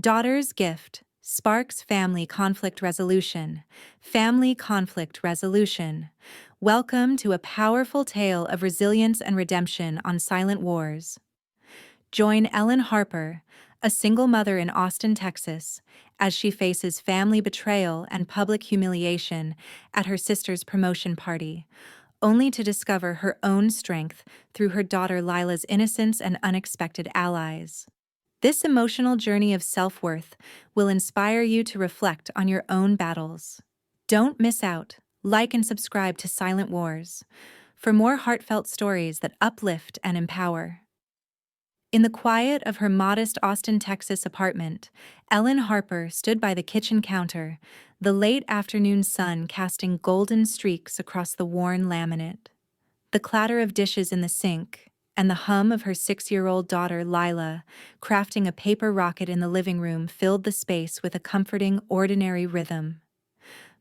Daughter's gift sparks family conflict resolution. Family conflict resolution. Welcome to a powerful tale of resilience and redemption on Silent Wars. Join Ellen Harper, a single mother in Austin, Texas, as she faces family betrayal and public humiliation at her sister's promotion party, only to discover her own strength through her daughter Lila's innocence and unexpected allies. This emotional journey of self-worth will inspire you to reflect on your own battles. Don't miss out. Like and subscribe to Silent Wars for more heartfelt stories that uplift and empower. In the quiet of her modest Austin, Texas apartment, Ellen Harper stood by the kitchen counter, the late afternoon sun casting golden streaks across the worn laminate. The clatter of dishes in the sink and the hum of her 6-year-old daughter Lila crafting a paper rocket in the living room filled the space with a comforting, ordinary rhythm.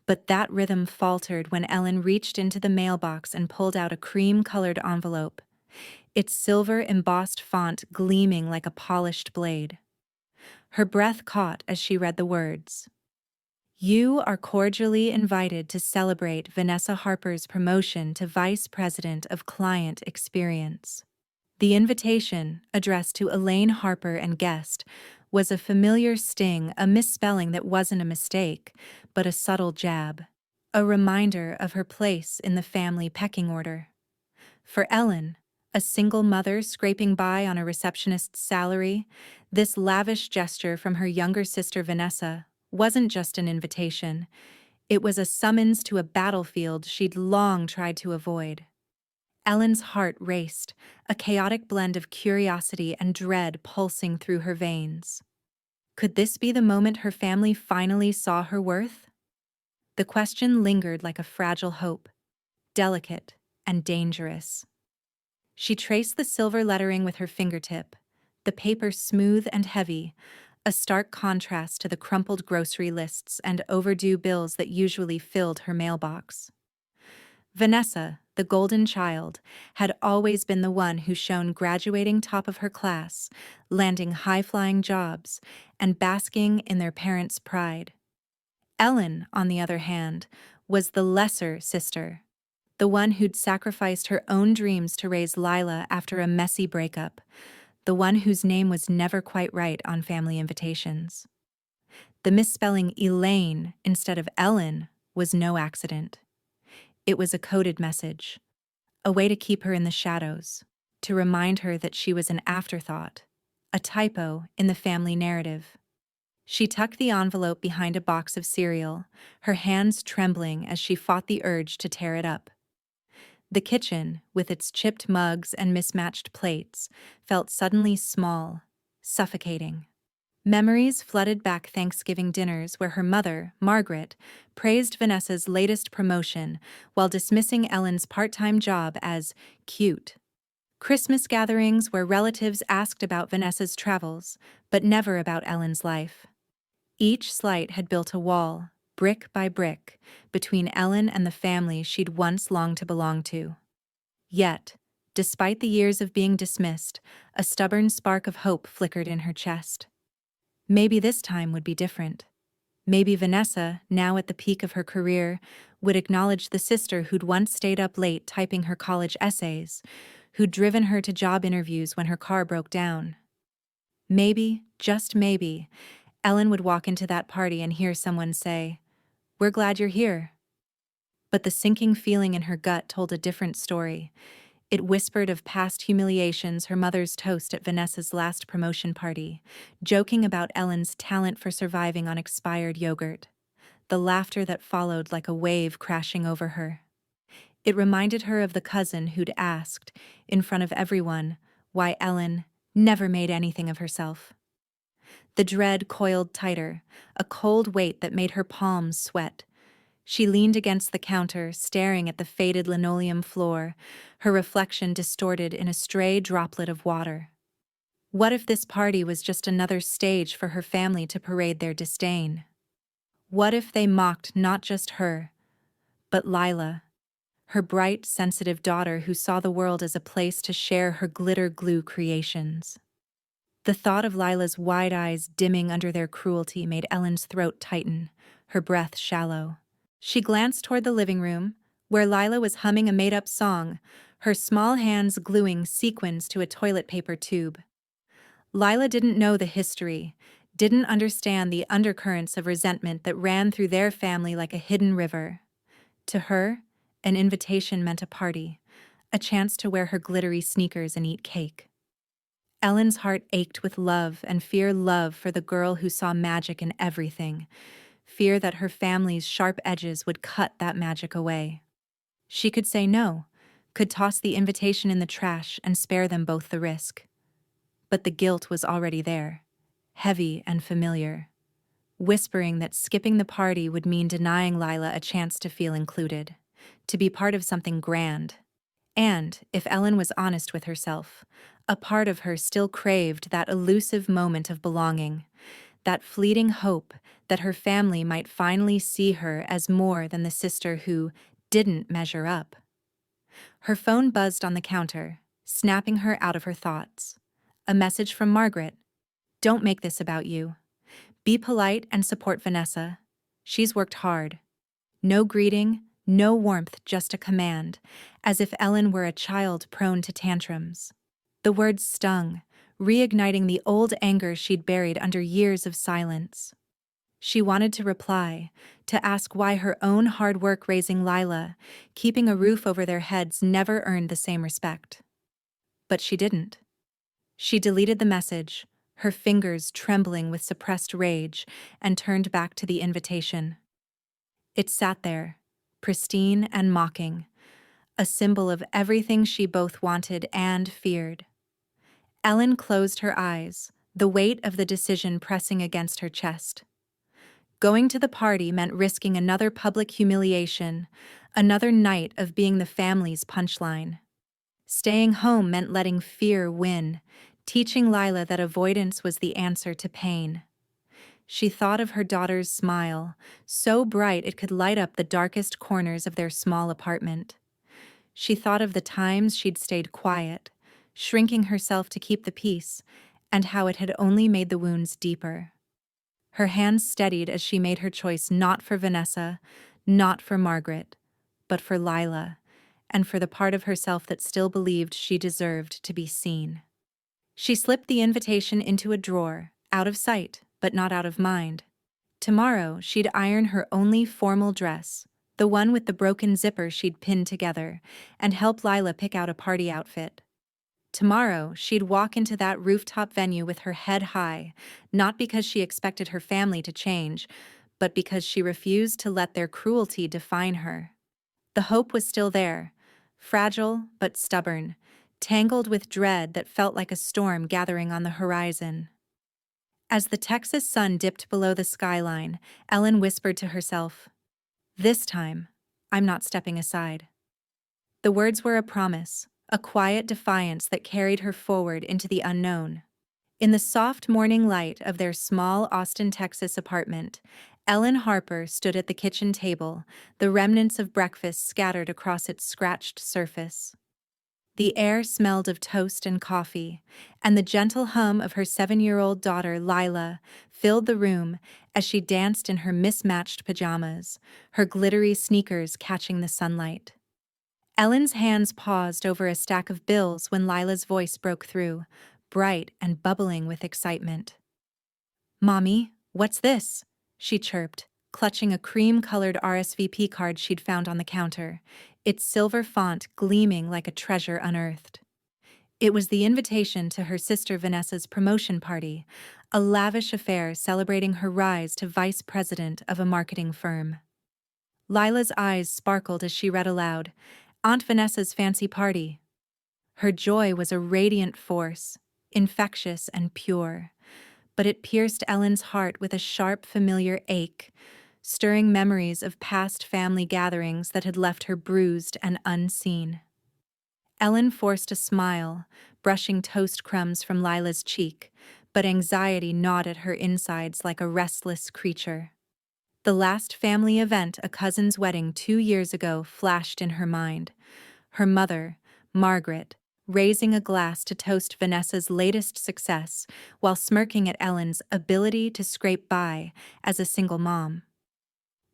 But that rhythm faltered when Ellen reached into the mailbox and pulled out a cream-colored envelope, its silver-embossed font gleaming like a polished blade. Her breath caught as she read the words. You are cordially invited to celebrate Vanessa Harper's promotion to Vice President of Client Experience. The invitation, addressed to Elaine Harper and guest, was a familiar sting, a misspelling that wasn't a mistake, but a subtle jab. A reminder of her place in the family pecking order. For Ellen, a single mother scraping by on a receptionist's salary, this lavish gesture from her younger sister Vanessa wasn't just an invitation. It was a summons to a battlefield she'd long tried to avoid. Ellen's heart raced, a chaotic blend of curiosity and dread pulsing through her veins. Could this be the moment her family finally saw her worth? The question lingered like a fragile hope, delicate and dangerous. She traced the silver lettering with her fingertip, the paper smooth and heavy, a stark contrast to the crumpled grocery lists and overdue bills that usually filled her mailbox. Vanessa, the golden child, had always been the one who shone graduating top of her class, landing high-flying jobs, and basking in their parents' pride. Ellen, on the other hand, was the lesser sister, the one who'd sacrificed her own dreams to raise Lila after a messy breakup, the one whose name was never quite right on family invitations. The misspelling Elaine instead of Ellen was no accident. It was a coded message, a way to keep her in the shadows, to remind her that she was an afterthought, a typo in the family narrative. She tucked the envelope behind a box of cereal, her hands trembling as she fought the urge to tear it up. The kitchen, with its chipped mugs and mismatched plates, felt suddenly small, suffocating. Memories flooded back Thanksgiving dinners where her mother, Margaret, praised Vanessa's latest promotion while dismissing Ellen's part-time job as cute. Christmas gatherings where relatives asked about Vanessa's travels, but never about Ellen's life. Each slight had built a wall, brick by brick, between Ellen and the family she'd once longed to belong to. Yet, despite the years of being dismissed, a stubborn spark of hope flickered in her chest. Maybe this time would be different. Maybe Vanessa, now at the peak of her career, would acknowledge the sister who'd once stayed up late typing her college essays, who'd driven her to job interviews when her car broke down. Maybe, just maybe, Ellen would walk into that party and hear someone say, "We're glad you're here." But the sinking feeling in her gut told a different story. It whispered of past humiliations, her mother's toast at Vanessa's last promotion party, joking about Ellen's talent for surviving on expired yogurt, the laughter that followed like a wave crashing over her. It reminded her of the cousin who'd asked, in front of everyone, why Ellen never made anything of herself. The dread coiled tighter, a cold weight that made her palms sweat. She leaned against the counter, staring at the faded linoleum floor, her reflection distorted in a stray droplet of water. What if this party was just another stage for her family to parade their disdain? What if they mocked not just her, but Lila, her bright, sensitive daughter who saw the world as a place to share her glitter glue creations? The thought of Lila's wide eyes dimming under their cruelty made Ellen's throat tighten, her breath shallow. She glanced toward the living room, where Lila was humming a made-up song, her small hands gluing sequins to a toilet paper tube. Lila didn't know the history, didn't understand the undercurrents of resentment that ran through their family like a hidden river. To her, an invitation meant a party, a chance to wear her glittery sneakers and eat cake. Ellen's heart ached with love for the girl who saw magic in everything, fear that her family's sharp edges would cut that magic away. She could say no, could toss the invitation in the trash and spare them both the risk. But the guilt was already there, heavy and familiar, whispering that skipping the party would mean denying Lila a chance to feel included, to be part of something grand. And, if Ellen was honest with herself, a part of her still craved that elusive moment of belonging, that fleeting hope that her family might finally see her as more than the sister who didn't measure up. Her phone buzzed on the counter, snapping her out of her thoughts. A message from Margaret. "Don't make this about you. Be polite and support Vanessa. She's worked hard." No greeting, no warmth, just a command, as if Ellen were a child prone to tantrums. The words stung, reigniting the old anger she'd buried under years of silence. She wanted to reply, to ask why her own hard work raising Lila, keeping a roof over their heads, never earned the same respect. But she didn't. She deleted the message, her fingers trembling with suppressed rage, and turned back to the invitation. It sat there, pristine and mocking, a symbol of everything she both wanted and feared. Ellen closed her eyes, the weight of the decision pressing against her chest. Going to the party meant risking another public humiliation, another night of being the family's punchline. Staying home meant letting fear win, teaching Lila that avoidance was the answer to pain. She thought of her daughter's smile, so bright it could light up the darkest corners of their small apartment. She thought of the times she'd stayed quiet, shrinking herself to keep the peace, and how it had only made the wounds deeper. Her hands steadied as she made her choice, not for Vanessa, not for Margaret, but for Lila, and for the part of herself that still believed she deserved to be seen. She slipped the invitation into a drawer, out of sight, but not out of mind. Tomorrow, she'd iron her only formal dress, the one with the broken zipper she'd pinned together, and help Lila pick out a party outfit. Tomorrow, she'd walk into that rooftop venue with her head high, not because she expected her family to change, but because she refused to let their cruelty define her. The hope was still there, fragile but stubborn, tangled with dread that felt like a storm gathering on the horizon. As the Texas sun dipped below the skyline, Ellen whispered to herself, "This time, I'm not stepping aside." The words were a promise, a quiet defiance that carried her forward into the unknown. In the soft morning light of their small Austin, Texas apartment, Ellen Harper stood at the kitchen table, the remnants of breakfast scattered across its scratched surface. The air smelled of toast and coffee, and the gentle hum of her 7-year-old daughter, Lila, filled the room as she danced in her mismatched pajamas, her glittery sneakers catching the sunlight. Ellen's hands paused over a stack of bills when Lila's voice broke through, bright and bubbling with excitement. "Mommy, what's this?" she chirped, clutching a cream-colored RSVP card she'd found on the counter, its silver font gleaming like a treasure unearthed. It was the invitation to her sister Vanessa's promotion party, a lavish affair celebrating her rise to vice president of a marketing firm. Lila's eyes sparkled as she read aloud, "Aunt Vanessa's fancy party." Her joy was a radiant force, infectious and pure, but it pierced Ellen's heart with a sharp, familiar ache, stirring memories of past family gatherings that had left her bruised and unseen. Ellen forced a smile, brushing toast crumbs from Lila's cheek, but anxiety gnawed at her insides like a restless creature. The last family event, a cousin's wedding 2 years ago, flashed in her mind. Her mother, Margaret, raising a glass to toast Vanessa's latest success while smirking at Ellen's ability to scrape by as a single mom.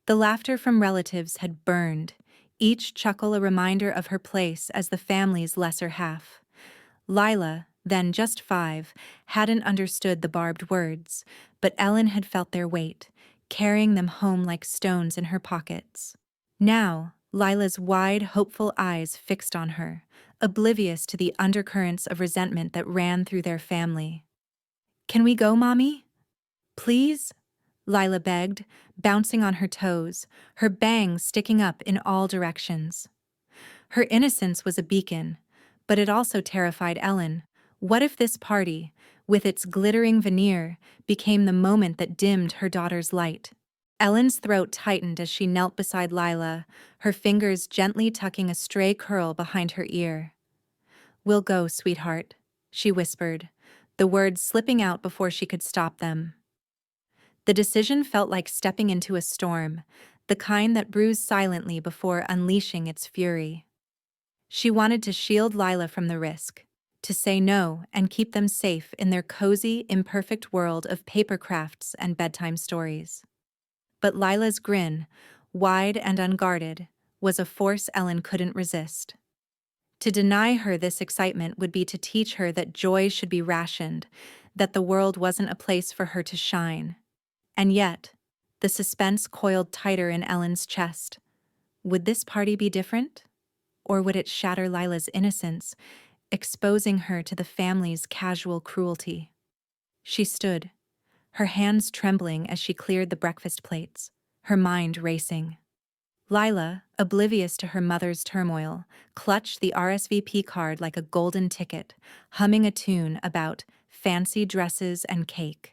The laughter from relatives had burned, each chuckle a reminder of her place as the family's lesser half. Lila, then just 5, hadn't understood the barbed words, but Ellen had felt their weight, carrying them home like stones in her pockets. Now, Lila's wide, hopeful eyes fixed on her, oblivious to the undercurrents of resentment that ran through their family. "Can we go, Mommy? Please?" Lila begged, bouncing on her toes, her bangs sticking up in all directions. Her innocence was a beacon, but it also terrified Ellen. What if this party, with its glittering veneer, became the moment that dimmed her daughter's light? Ellen's throat tightened as she knelt beside Lila, her fingers gently tucking a stray curl behind her ear. "We'll go, sweetheart," she whispered, the words slipping out before she could stop them. The decision felt like stepping into a storm, the kind that brews silently before unleashing its fury. She wanted to shield Lila from the risk, to say no and keep them safe in their cozy, imperfect world of paper crafts and bedtime stories. But Lila's grin, wide and unguarded, was a force Ellen couldn't resist. To deny her this excitement would be to teach her that joy should be rationed, that the world wasn't a place for her to shine. And yet, the suspense coiled tighter in Ellen's chest. Would this party be different? Or would it shatter Lila's innocence, exposing her to the family's casual cruelty? She stood, her hands trembling as she cleared the breakfast plates, her mind racing. Lila, oblivious to her mother's turmoil, clutched the RSVP card like a golden ticket, humming a tune about fancy dresses and cake.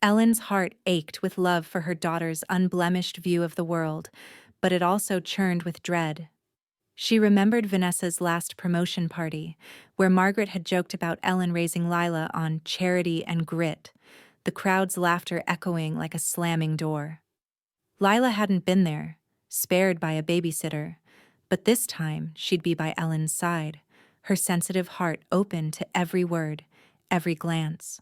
Ellen's heart ached with love for her daughter's unblemished view of the world, but it also churned with dread. She remembered Vanessa's last promotion party, where Margaret had joked about Ellen raising Lila on charity and grit, the crowd's laughter echoing like a slamming door. Lila hadn't been there, spared by a babysitter, but this time she'd be by Ellen's side, her sensitive heart open to every word, every glance.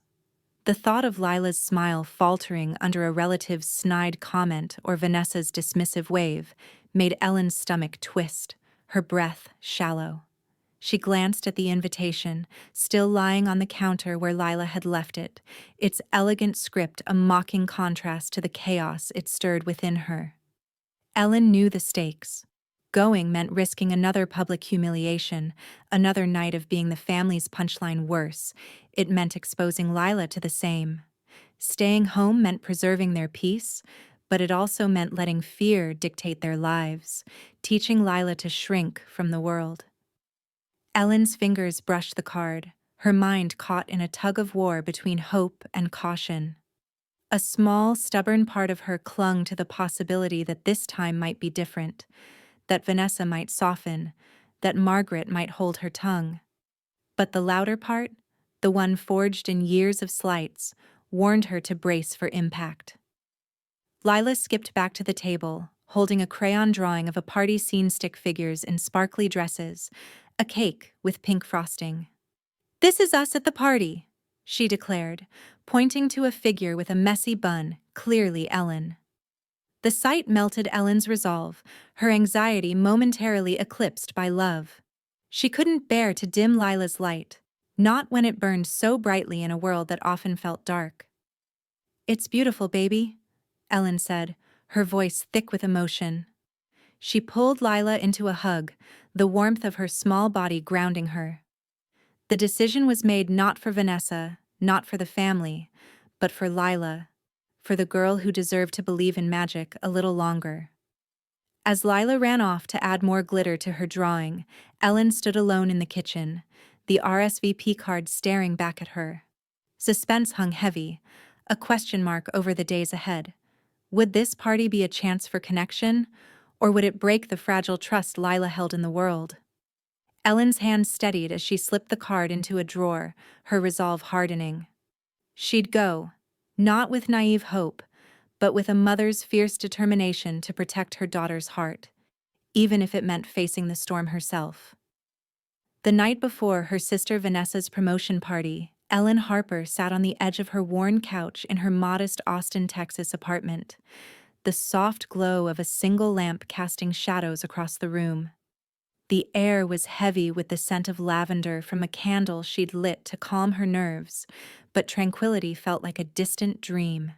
The thought of Lila's smile faltering under a relative's snide comment or Vanessa's dismissive wave made Ellen's stomach twist, her breath shallow. She glanced at the invitation, still lying on the counter where Lila had left it, its elegant script a mocking contrast to the chaos it stirred within her. Ellen knew the stakes. Going meant risking another public humiliation, another night of being the family's punchline worse. It meant exposing Lila to the same. Staying home meant preserving their peace, but it also meant letting fear dictate their lives, teaching Lila to shrink from the world. Ellen's fingers brushed the card, her mind caught in a tug-of-war between hope and caution. A small, stubborn part of her clung to the possibility that this time might be different, that Vanessa might soften, that Margaret might hold her tongue. But the louder part, the one forged in years of slights, warned her to brace for impact. Lila skipped back to the table, holding a crayon drawing of a party scene stick figures in sparkly dresses, a cake with pink frosting. "This is us at the party," she declared, pointing to a figure with a messy bun, clearly Ellen. The sight melted Ellen's resolve, her anxiety momentarily eclipsed by love. She couldn't bear to dim Lila's light, not when it burned so brightly in a world that often felt dark. "It's beautiful, baby," Ellen said, her voice thick with emotion. She pulled Lila into a hug, the warmth of her small body grounding her. The decision was made not for Vanessa, not for the family, but for Lila, for the girl who deserved to believe in magic a little longer. As Lila ran off to add more glitter to her drawing, Ellen stood alone in the kitchen, the RSVP card staring back at her. Suspense hung heavy, a question mark over the days ahead. Would this party be a chance for connection, or would it break the fragile trust Lila held in the world? Ellen's hand steadied as she slipped the card into a drawer, her resolve hardening. She'd go, not with naive hope, but with a mother's fierce determination to protect her daughter's heart, even if it meant facing the storm herself. The night before her sister Vanessa's promotion party, Ellen Harper sat on the edge of her worn couch in her modest Austin, Texas apartment, the soft glow of a single lamp casting shadows across the room. The air was heavy with the scent of lavender from a candle she'd lit to calm her nerves, but tranquility felt like a distant dream.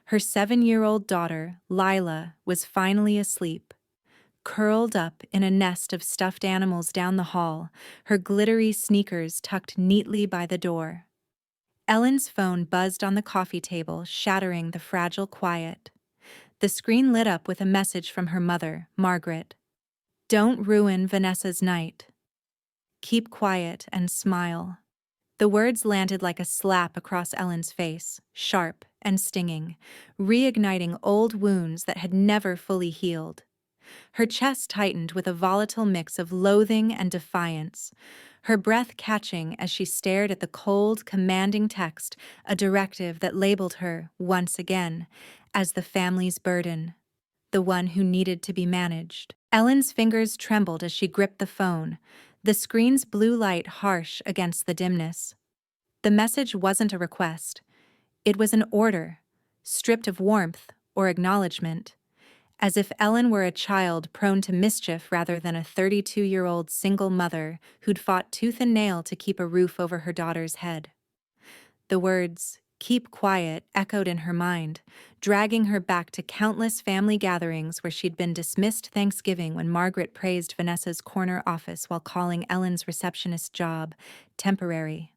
Her 7-year-old daughter, Lila, was finally asleep, curled up in a nest of stuffed animals down the hall, her glittery sneakers tucked neatly by the door. Ellen's phone buzzed on the coffee table, shattering the fragile quiet. The screen lit up with a message from her mother, Margaret. "Don't ruin Vanessa's night. Keep quiet and smile." The words landed like a slap across Ellen's face, sharp and stinging, reigniting old wounds that had never fully healed. Her chest tightened with a volatile mix of loathing and defiance, her breath catching as she stared at the cold, commanding text, a directive that labeled her, once again, as the family's burden, the one who needed to be managed. Ellen's fingers trembled as she gripped the phone, the screen's blue light harsh against the dimness. The message wasn't a request. It was an order, stripped of warmth or acknowledgement, as if Ellen were a child prone to mischief rather than a 32-year-old single mother who'd fought tooth and nail to keep a roof over her daughter's head. The words, "keep quiet," echoed in her mind, dragging her back to countless family gatherings where she'd been dismissed Thanksgiving when Margaret praised Vanessa's corner office while calling Ellen's receptionist job temporary.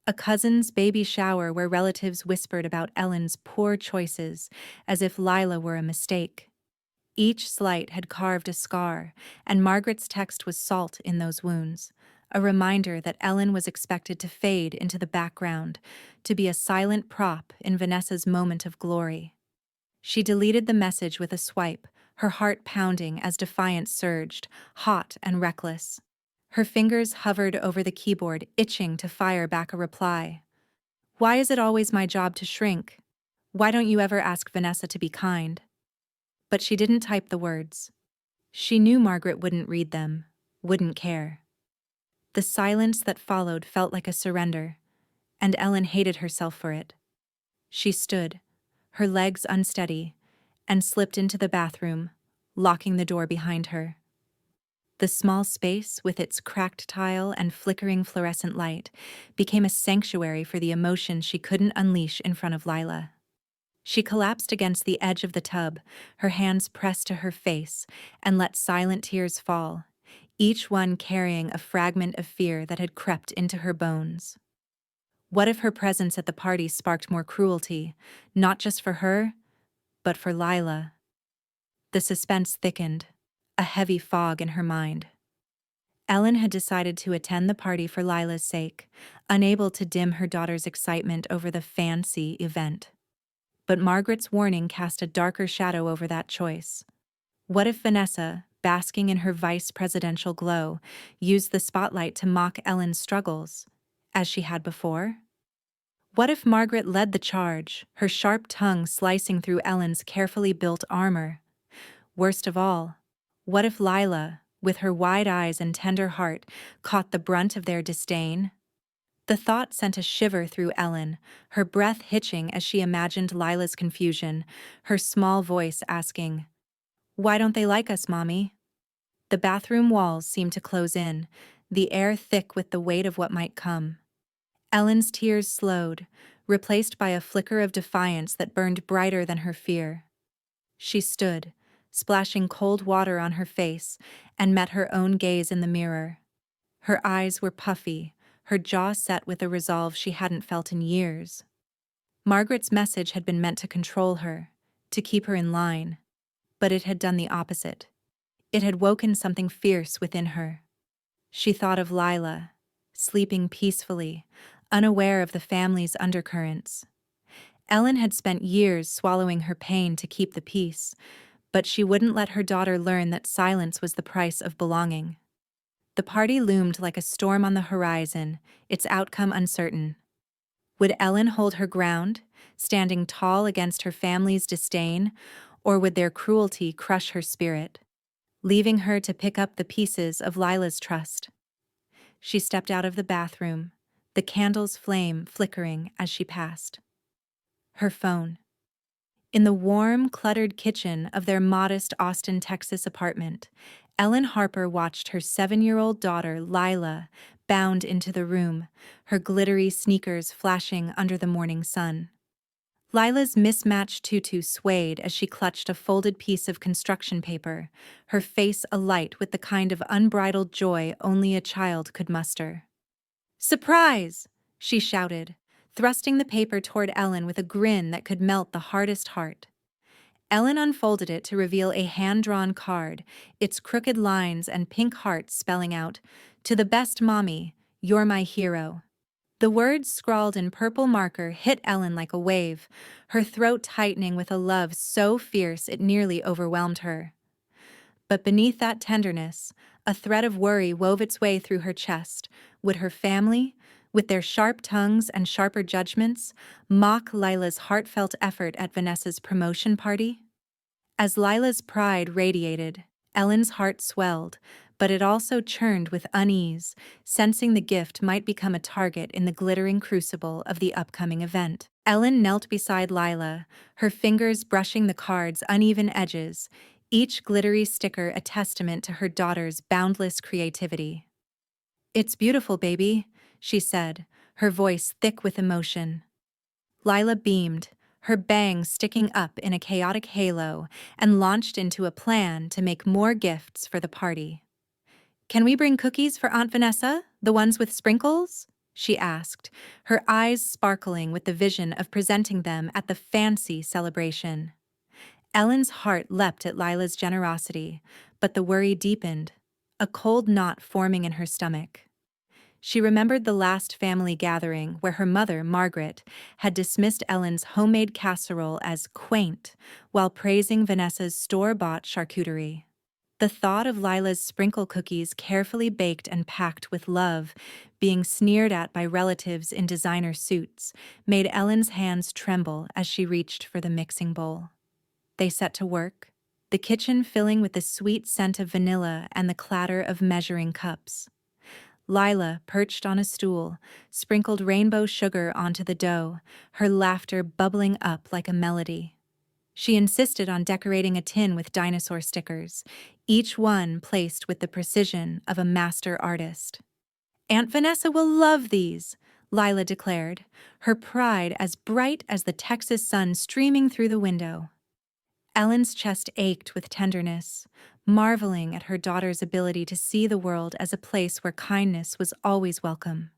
A cousin's baby shower where relatives whispered about Ellen's poor choices, as if Lila were a mistake. Each slight had carved a scar, and Margaret's text was salt in those wounds, a reminder that Ellen was expected to fade into the background, to be a silent prop in Vanessa's moment of glory. She deleted the message with a swipe, her heart pounding as defiance surged, hot and reckless. Her fingers hovered over the keyboard, itching to fire back a reply. "Why is it always my job to shrink? Why don't you ever ask Vanessa to be kind?" But she didn't type the words. She knew Margaret wouldn't read them, wouldn't care. The silence that followed felt like a surrender, and Ellen hated herself for it. She stood, her legs unsteady, and slipped into the bathroom, locking the door behind her. The small space, with its cracked tile and flickering fluorescent light, became a sanctuary for the emotion she couldn't unleash in front of Lila. She collapsed against the edge of the tub, her hands pressed to her face, and let silent tears fall, each one carrying a fragment of fear that had crept into her bones. What if her presence at the party sparked more cruelty, not just for her, but for Lila? The suspense thickened, a heavy fog in her mind. Ellen had decided to attend the party for Lila's sake, unable to dim her daughter's excitement over the fancy event. But Margaret's warning cast a darker shadow over that choice. What if Vanessa, basking in her vice-presidential glow, used the spotlight to mock Ellen's struggles, as she had before? What if Margaret led the charge, her sharp tongue slicing through Ellen's carefully built armor? Worst of all, what if Lila, with her wide eyes and tender heart, caught the brunt of their disdain? The thought sent a shiver through Ellen, her breath hitching as she imagined Lila's confusion, her small voice asking, "Why don't they like us, Mommy?" The bathroom walls seemed to close in, the air thick with the weight of what might come. Ellen's tears slowed, replaced by a flicker of defiance that burned brighter than her fear. She stood, splashing cold water on her face, and met her own gaze in the mirror. Her eyes were puffy, her jaw set with a resolve she hadn't felt in years. Margaret's message had been meant to control her, to keep her in line, but it had done the opposite. It had woken something fierce within her. She thought of Lila, sleeping peacefully, unaware of the family's undercurrents. Ellen had spent years swallowing her pain to keep the peace, but she wouldn't let her daughter learn that silence was the price of belonging. The party loomed like a storm on the horizon, its outcome uncertain. Would Ellen hold her ground, standing tall against her family's disdain, or would their cruelty crush her spirit, leaving her to pick up the pieces of Lila's trust? She stepped out of the bathroom, the candle's flame flickering as she passed. Her phone. In the warm, cluttered kitchen of their modest Austin, Texas apartment, Ellen Harper watched her 7-year-old daughter, Lila, bound into the room, her glittery sneakers flashing under the morning sun. Lila's mismatched tutu swayed as she clutched a folded piece of construction paper, her face alight with the kind of unbridled joy only a child could muster. "Surprise!" she shouted, thrusting the paper toward Ellen with a grin that could melt the hardest heart. Ellen unfolded it to reveal a hand-drawn card, its crooked lines and pink hearts spelling out, "To the best mommy, you're my hero." The words scrawled in purple marker hit Ellen like a wave, her throat tightening with a love so fierce it nearly overwhelmed her. But beneath that tenderness, a thread of worry wove its way through her chest. Would her family, with their sharp tongues and sharper judgments, mock Lila's heartfelt effort at Vanessa's promotion party? As Lila's pride radiated, Ellen's heart swelled, but it also churned with unease, sensing the gift might become a target in the glittering crucible of the upcoming event. Ellen knelt beside Lila, her fingers brushing the card's uneven edges, each glittery sticker a testament to her daughter's boundless creativity. "It's beautiful, baby," she said, her voice thick with emotion. Lila beamed, her bangs sticking up in a chaotic halo, and launched into a plan to make more gifts for the party. "Can we bring cookies for Aunt Vanessa, the ones with sprinkles?" she asked, her eyes sparkling with the vision of presenting them at the fancy celebration. Ellen's heart leapt at Lila's generosity, but the worry deepened, a cold knot forming in her stomach. She remembered the last family gathering where her mother, Margaret, had dismissed Ellen's homemade casserole as quaint while praising Vanessa's store-bought charcuterie. The thought of Lila's sprinkle cookies carefully baked and packed with love, being sneered at by relatives in designer suits, made Ellen's hands tremble as she reached for the mixing bowl. They set to work, the kitchen filling with the sweet scent of vanilla and the clatter of measuring cups. Lila, perched on a stool, sprinkled rainbow sugar onto the dough, her laughter bubbling up like a melody. She insisted on decorating a tin with dinosaur stickers, each one placed with the precision of a master artist. "Aunt Vanessa will love these," Lila declared, her pride as bright as the Texas sun streaming through the window. Ellen's chest ached with tenderness, marveling at her daughter's ability to see the world as a place where kindness was always welcome.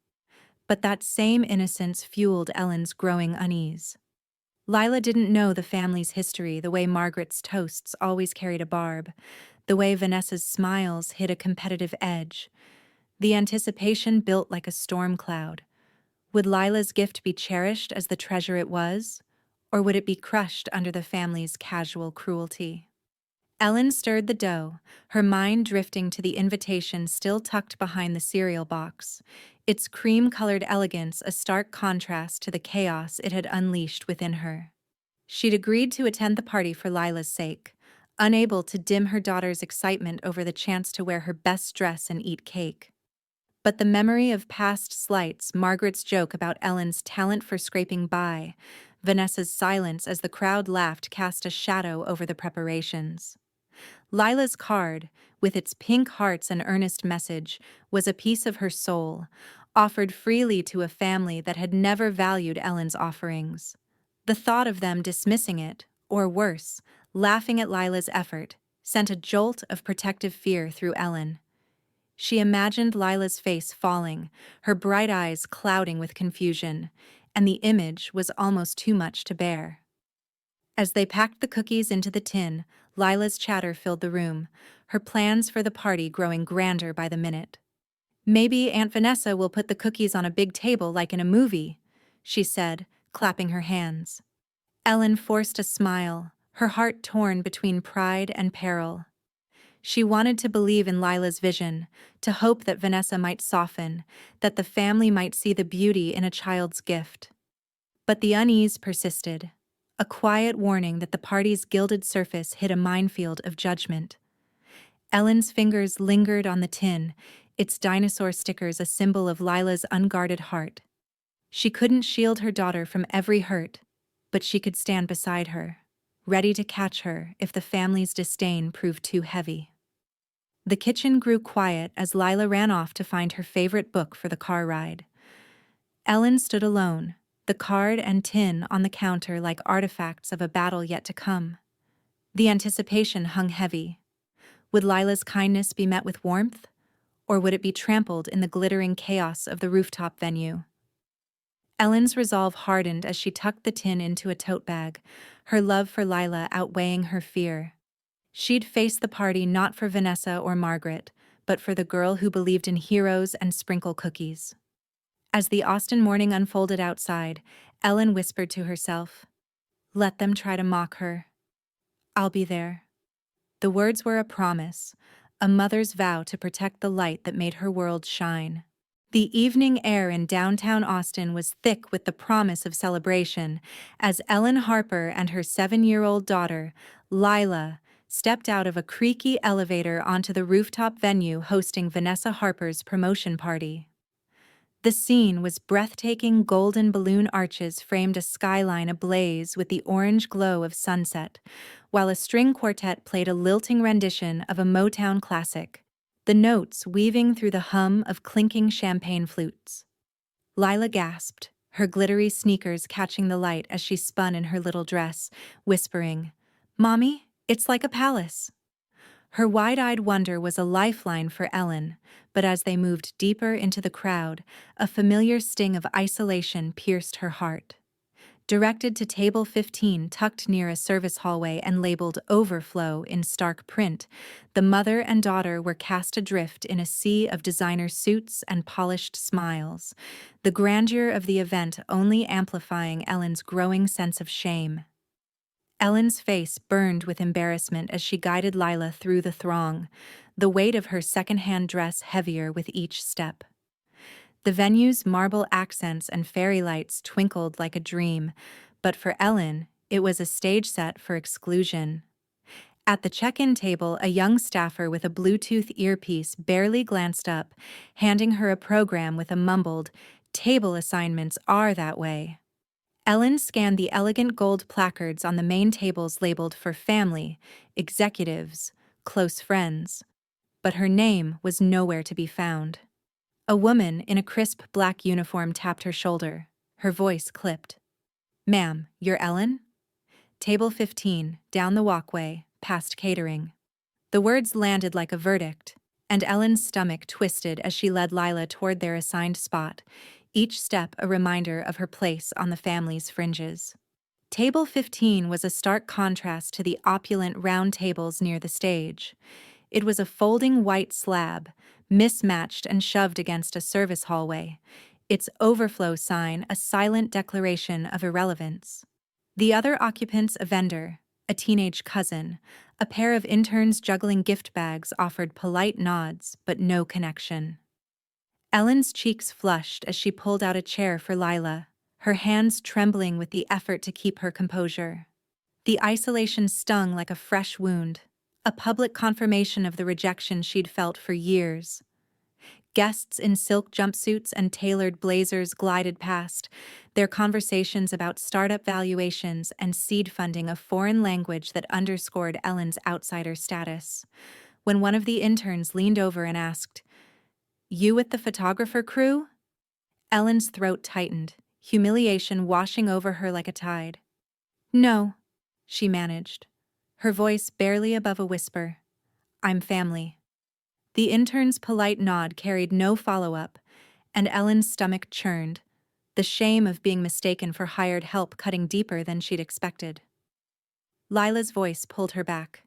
But that same innocence fueled Ellen's growing unease. Lila didn't know the family's history the way Margaret's toasts always carried a barb, the way Vanessa's smiles hid a competitive edge. The anticipation built like a storm cloud. Would Lila's gift be cherished as the treasure it was, or would it be crushed under the family's casual cruelty? Ellen stirred the dough, her mind drifting to the invitation still tucked behind the cereal box, its cream-colored elegance a stark contrast to the chaos it had unleashed within her. She'd agreed to attend the party for Lila's sake, unable to dim her daughter's excitement over the chance to wear her best dress and eat cake. But the memory of past slights, Margaret's joke about Ellen's talent for scraping by, Vanessa's silence as the crowd laughed cast a shadow over the preparations. Lila's card, with its pink hearts and earnest message, was a piece of her soul, offered freely to a family that had never valued Ellen's offerings. The thought of them dismissing it, or worse, laughing at Lila's effort, sent a jolt of protective fear through Ellen. She imagined Lila's face falling, her bright eyes clouding with confusion, and the image was almost too much to bear. As they packed the cookies into the tin, Lila's chatter filled the room, her plans for the party growing grander by the minute. "Maybe Aunt Vanessa will put the cookies on a big table like in a movie," she said, clapping her hands. Ellen forced a smile, her heart torn between pride and peril. She wanted to believe in Lila's vision, to hope that Vanessa might soften, that the family might see the beauty in a child's gift. But the unease persisted, a quiet warning that the party's gilded surface hid a minefield of judgment. Ellen's fingers lingered on the tin, its dinosaur stickers a symbol of Lila's unguarded heart. She couldn't shield her daughter from every hurt, but she could stand beside her, ready to catch her if the family's disdain proved too heavy. The kitchen grew quiet as Lila ran off to find her favorite book for the car ride. Ellen stood alone, the card and tin on the counter like artifacts of a battle yet to come. The anticipation hung heavy. Would Lila's kindness be met with warmth, or would it be trampled in the glittering chaos of the rooftop venue? Ellen's resolve hardened as she tucked the tin into a tote bag, her love for Lila outweighing her fear. She'd face the party not for Vanessa or Margaret, but for the girl who believed in heroes and sprinkle cookies. As the Austin morning unfolded outside, Ellen whispered to herself, "Let them try to mock her. I'll be there." The words were a promise, a mother's vow to protect the light that made her world shine. The evening air in downtown Austin was thick with the promise of celebration as Ellen Harper and her 7-year-old daughter, Lila, stepped out of a creaky elevator onto the rooftop venue hosting Vanessa Harper's promotion party. The scene was breathtaking. Golden balloon arches framed a skyline ablaze with the orange glow of sunset, while a string quartet played a lilting rendition of a Motown classic, the notes weaving through the hum of clinking champagne flutes. Lila gasped, her glittery sneakers catching the light as she spun in her little dress, whispering, "Mommy, it's like a palace." Her wide-eyed wonder was a lifeline for Ellen, but as they moved deeper into the crowd, a familiar sting of isolation pierced her heart. Directed to table 15 tucked near a service hallway and labeled "Overflow" in stark print, the mother and daughter were cast adrift in a sea of designer suits and polished smiles, the grandeur of the event only amplifying Ellen's growing sense of shame. Ellen's face burned with embarrassment as she guided Lila through the throng, the weight of her second-hand dress heavier with each step. The venue's marble accents and fairy lights twinkled like a dream, but for Ellen, it was a stage set for exclusion. At the check-in table, a young staffer with a Bluetooth earpiece barely glanced up, handing her a program with a mumbled, "Table assignments are that way." Ellen scanned the elegant gold placards on the main tables labeled for family, executives, close friends, but her name was nowhere to be found. A woman in a crisp black uniform tapped her shoulder, her voice clipped. "Ma'am, you're Ellen? Table 15, down the walkway, past catering." The words landed like a verdict, and Ellen's stomach twisted as she led Lila toward their assigned spot, each step a reminder of her place on the family's fringes. Table 15 was a stark contrast to the opulent round tables near the stage. It was a folding white slab, mismatched and shoved against a service hallway, its overflow sign a silent declaration of irrelevance. The other occupants a vendor, a teenage cousin, a pair of interns juggling gift bags offered polite nods but no connection. Ellen's cheeks flushed as she pulled out a chair for Lila, her hands trembling with the effort to keep her composure. The isolation stung like a fresh wound, a public confirmation of the rejection she'd felt for years. Guests in silk jumpsuits and tailored blazers glided past, their conversations about startup valuations and seed funding a foreign language that underscored Ellen's outsider status. When one of the interns leaned over and asked, "You with the photographer crew?" Ellen's throat tightened, humiliation washing over her like a tide. "No," she managed, her voice barely above a whisper. "I'm family." The intern's polite nod carried no follow-up, and Ellen's stomach churned, the shame of being mistaken for hired help cutting deeper than she'd expected. Lila's voice pulled her back.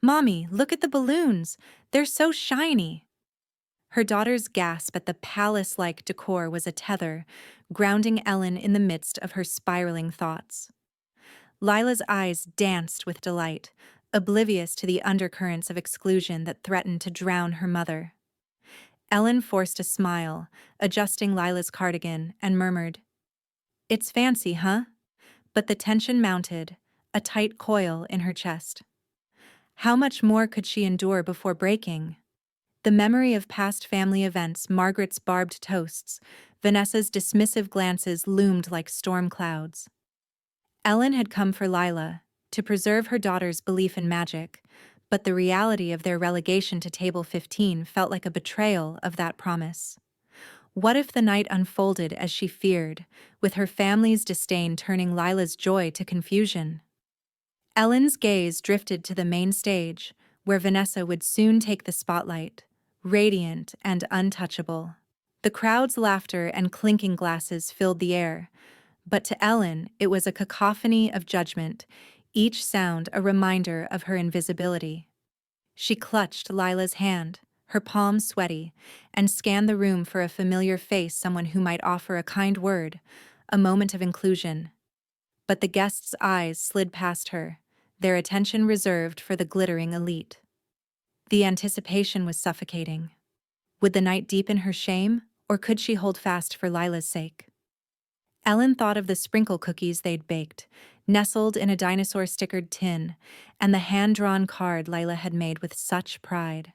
"Mommy, look at the balloons! They're so shiny!" Her daughter's gasp at the palace-like decor was a tether, grounding Ellen in the midst of her spiraling thoughts. Lila's eyes danced with delight, oblivious to the undercurrents of exclusion that threatened to drown her mother. Ellen forced a smile, adjusting Lila's cardigan, and murmured, "It's fancy, huh?" But the tension mounted, a tight coil in her chest. How much more could she endure before breaking? The memory of past family events, Margaret's barbed toasts, Vanessa's dismissive glances loomed like storm clouds. Ellen had come for Lila, to preserve her daughter's belief in magic, but the reality of their relegation to Table 15 felt like a betrayal of that promise. What if the night unfolded as she feared, with her family's disdain turning Lila's joy to confusion? Ellen's gaze drifted to the main stage, where Vanessa would soon take the spotlight, radiant and untouchable. The crowd's laughter and clinking glasses filled the air, but to Ellen it was a cacophony of judgment, each sound a reminder of her invisibility. She clutched Lila's hand, her palms sweaty, and scanned the room for a familiar face, someone who might offer a kind word, a moment of inclusion. But the guests' eyes slid past her, their attention reserved for the glittering elite. The anticipation was suffocating. Would the night deepen her shame, or could she hold fast for Lila's sake? Ellen thought of the sprinkle cookies they'd baked, nestled in a dinosaur-stickered tin, and the hand-drawn card Lila had made with such pride.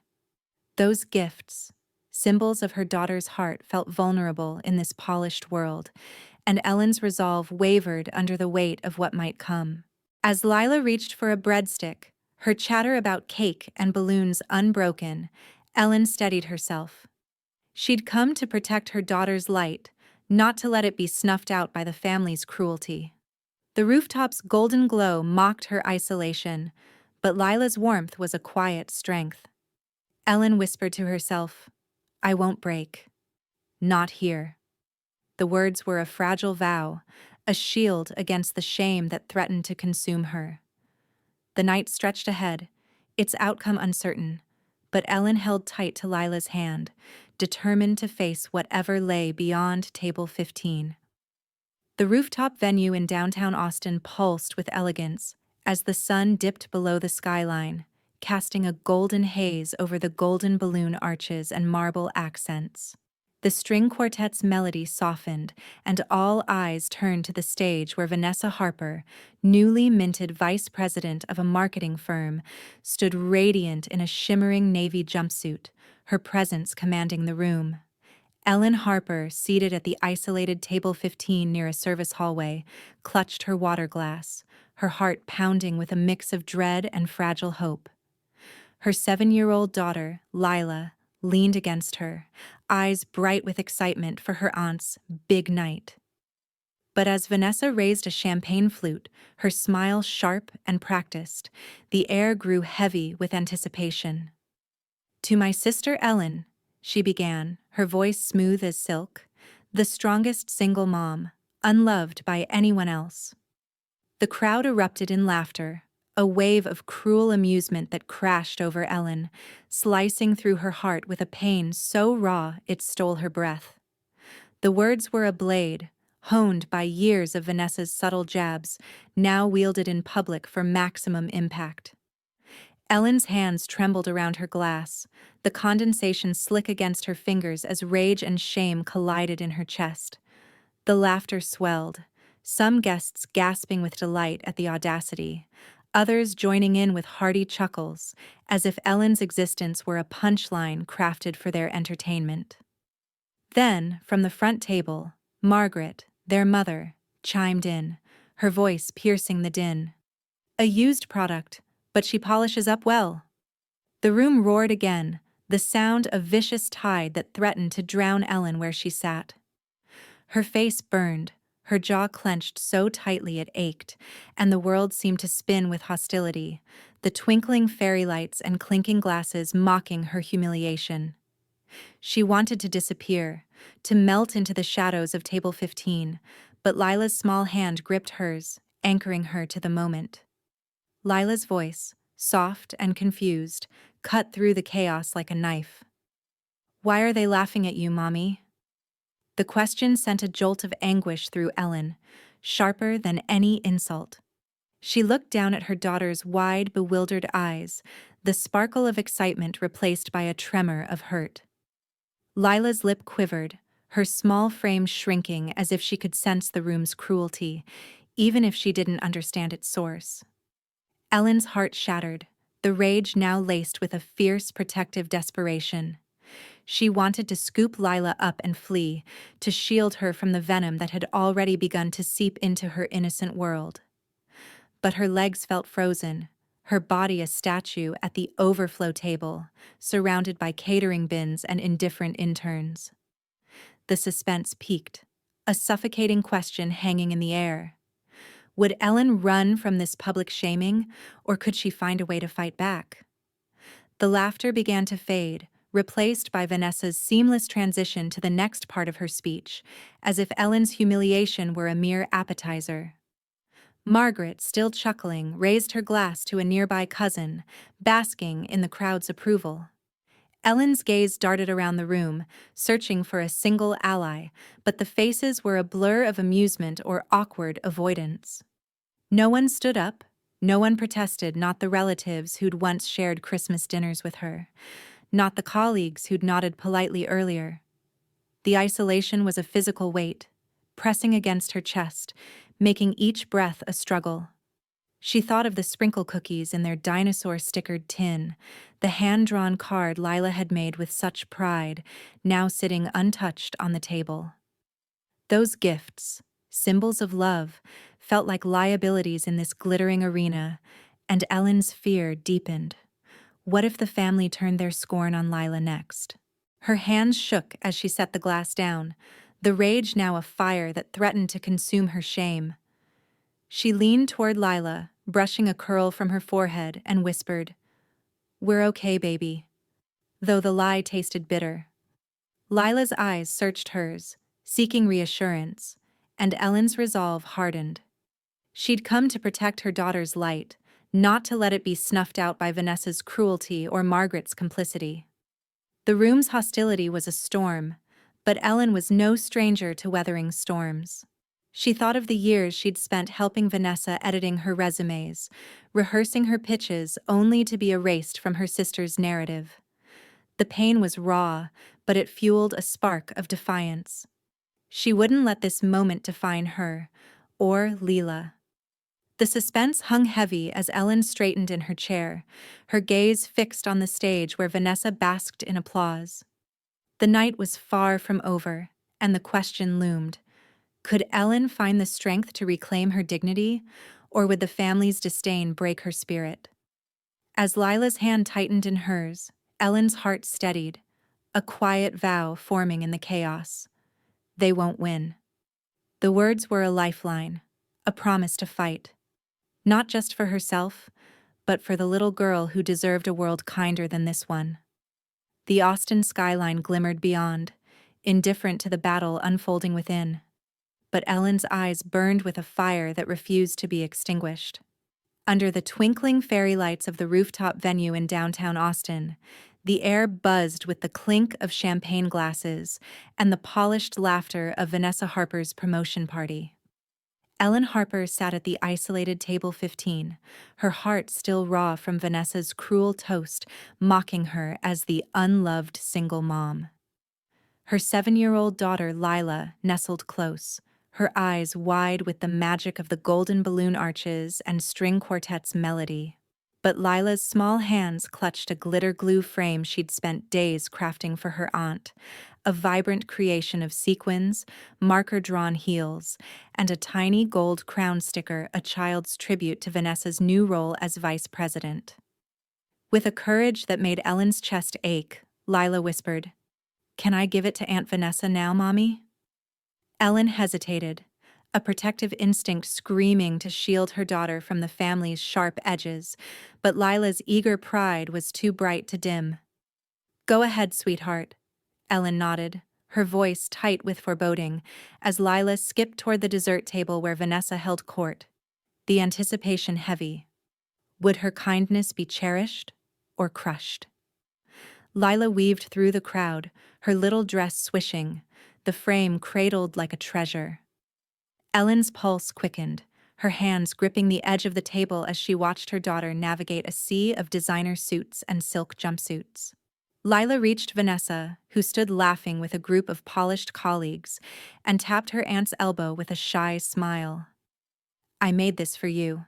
Those gifts, symbols of her daughter's heart, felt vulnerable in this polished world, and Ellen's resolve wavered under the weight of what might come. As Lila reached for a breadstick, her chatter about cake and balloons unbroken, Ellen steadied herself. She'd come to protect her daughter's light, not to let it be snuffed out by the family's cruelty. The rooftop's golden glow mocked her isolation, but Lila's warmth was a quiet strength. Ellen whispered to herself, "I won't break. Not here." The words were a fragile vow, a shield against the shame that threatened to consume her. The night stretched ahead, its outcome uncertain, but Ellen held tight to Lila's hand, determined to face whatever lay beyond Table 15. The rooftop venue in downtown Austin pulsed with elegance as the sun dipped below the skyline, casting a golden haze over the golden balloon arches and marble accents. The string quartet's melody softened, and all eyes turned to the stage where Vanessa Harper, newly minted vice president of a marketing firm, stood radiant in a shimmering navy jumpsuit, her presence commanding the room. Ellen Harper, seated at the isolated Table 15 near a service hallway, clutched her water glass, her heart pounding with a mix of dread and fragile hope. Her 7-year-old daughter, Lila, leaned against her, eyes bright with excitement for her aunt's big night. But as Vanessa raised a champagne flute, her smile sharp and practiced, the air grew heavy with anticipation. "To my sister Ellen," she began, her voice smooth as silk, "the strongest single mom, unloved by anyone else." The crowd erupted in laughter, a wave of cruel amusement that crashed over Ellen, slicing through her heart with a pain so raw it stole her breath. The words were a blade, honed by years of Vanessa's subtle jabs, now wielded in public for maximum impact. Ellen's hands trembled around her glass, the condensation slick against her fingers as rage and shame collided in her chest. The laughter swelled, some guests gasping with delight at the audacity, others joining in with hearty chuckles, as if Ellen's existence were a punchline crafted for their entertainment. Then, from the front table, Margaret, their mother, chimed in, her voice piercing the din. "A used product, but she polishes up well." The room roared again, the sound a vicious tide that threatened to drown Ellen where she sat. Her face burned, her jaw clenched so tightly it ached, and the world seemed to spin with hostility, the twinkling fairy lights and clinking glasses mocking her humiliation. She wanted to disappear, to melt into the shadows of Table 15, but Lila's small hand gripped hers, anchoring her to the moment. Lila's voice, soft and confused, cut through the chaos like a knife. "Why are they laughing at you, Mommy?" The question sent a jolt of anguish through Ellen, sharper than any insult. She looked down at her daughter's wide, bewildered eyes, the sparkle of excitement replaced by a tremor of hurt. Lila's lip quivered, her small frame shrinking as if she could sense the room's cruelty, even if she didn't understand its source. Ellen's heart shattered, the rage now laced with a fierce protective desperation. She wanted to scoop Lila up and flee, to shield her from the venom that had already begun to seep into her innocent world. But her legs felt frozen, her body a statue at the overflow table, surrounded by catering bins and indifferent interns. The suspense peaked, a suffocating question hanging in the air. Would Ellen run from this public shaming, or could she find a way to fight back? The laughter began to fade, replaced by Vanessa's seamless transition to the next part of her speech, as if Ellen's humiliation were a mere appetizer. Margaret, still chuckling, raised her glass to a nearby cousin, basking in the crowd's approval. Ellen's gaze darted around the room, searching for a single ally, but the faces were a blur of amusement or awkward avoidance. No one stood up, no one protested, not the relatives who'd once shared Christmas dinners with her, not the colleagues who'd nodded politely earlier. The isolation was a physical weight, pressing against her chest, making each breath a struggle. She thought of the sprinkle cookies in their dinosaur-stickered tin, the hand-drawn card Lila had made with such pride, now sitting untouched on the table. Those gifts, symbols of love, felt like liabilities in this glittering arena, and Ellen's fear deepened. What if the family turned their scorn on Lila next? Her hands shook as she set the glass down, the rage now a fire that threatened to consume her shame. She leaned toward Lila, brushing a curl from her forehead, and whispered, "We're okay, baby." Though the lie tasted bitter. Lila's eyes searched hers, seeking reassurance, and Ellen's resolve hardened. She'd come to protect her daughter's light, not to let it be snuffed out by Vanessa's cruelty or Margaret's complicity. The room's hostility was a storm, but Ellen was no stranger to weathering storms. She thought of the years she'd spent helping Vanessa editing her resumes, rehearsing her pitches only to be erased from her sister's narrative. The pain was raw, but it fueled a spark of defiance. She wouldn't let this moment define her, or Lila. The suspense hung heavy as Ellen straightened in her chair, her gaze fixed on the stage where Vanessa basked in applause. The night was far from over, and the question loomed. Could Ellen find the strength to reclaim her dignity, or would the family's disdain break her spirit? As Lila's hand tightened in hers, Ellen's heart steadied, a quiet vow forming in the chaos. They won't win. The words were a lifeline, a promise to fight. Not just for herself, but for the little girl who deserved a world kinder than this one. The Austin skyline glimmered beyond, indifferent to the battle unfolding within. But Ellen's eyes burned with a fire that refused to be extinguished. Under the twinkling fairy lights of the rooftop venue in downtown Austin, the air buzzed with the clink of champagne glasses and the polished laughter of Vanessa Harper's promotion party. Ellen Harper sat at the isolated table 15, her heart still raw from Vanessa's cruel toast, mocking her as the unloved single mom. Her 7-year-old daughter Lila nestled close, her eyes wide with the magic of the golden balloon arches and string quartet's melody. But Lila's small hands clutched a glitter glue frame she'd spent days crafting for her aunt, a vibrant creation of sequins, marker-drawn heels, and a tiny gold crown sticker, a child's tribute to Vanessa's new role as vice president. With a courage that made Ellen's chest ache, Lila whispered, "Can I give it to Aunt Vanessa now, Mommy?" Ellen hesitated, a protective instinct screaming to shield her daughter from the family's sharp edges, but Lila's eager pride was too bright to dim. "Go ahead, sweetheart," Ellen nodded, her voice tight with foreboding, as Lila skipped toward the dessert table where Vanessa held court, the anticipation heavy. Would her kindness be cherished or crushed? Lila weaved through the crowd, her little dress swishing, the frame cradled like a treasure. Ellen's pulse quickened, her hands gripping the edge of the table as she watched her daughter navigate a sea of designer suits and silk jumpsuits. Lila reached Vanessa, who stood laughing with a group of polished colleagues, and tapped her aunt's elbow with a shy smile. "I made this for you,"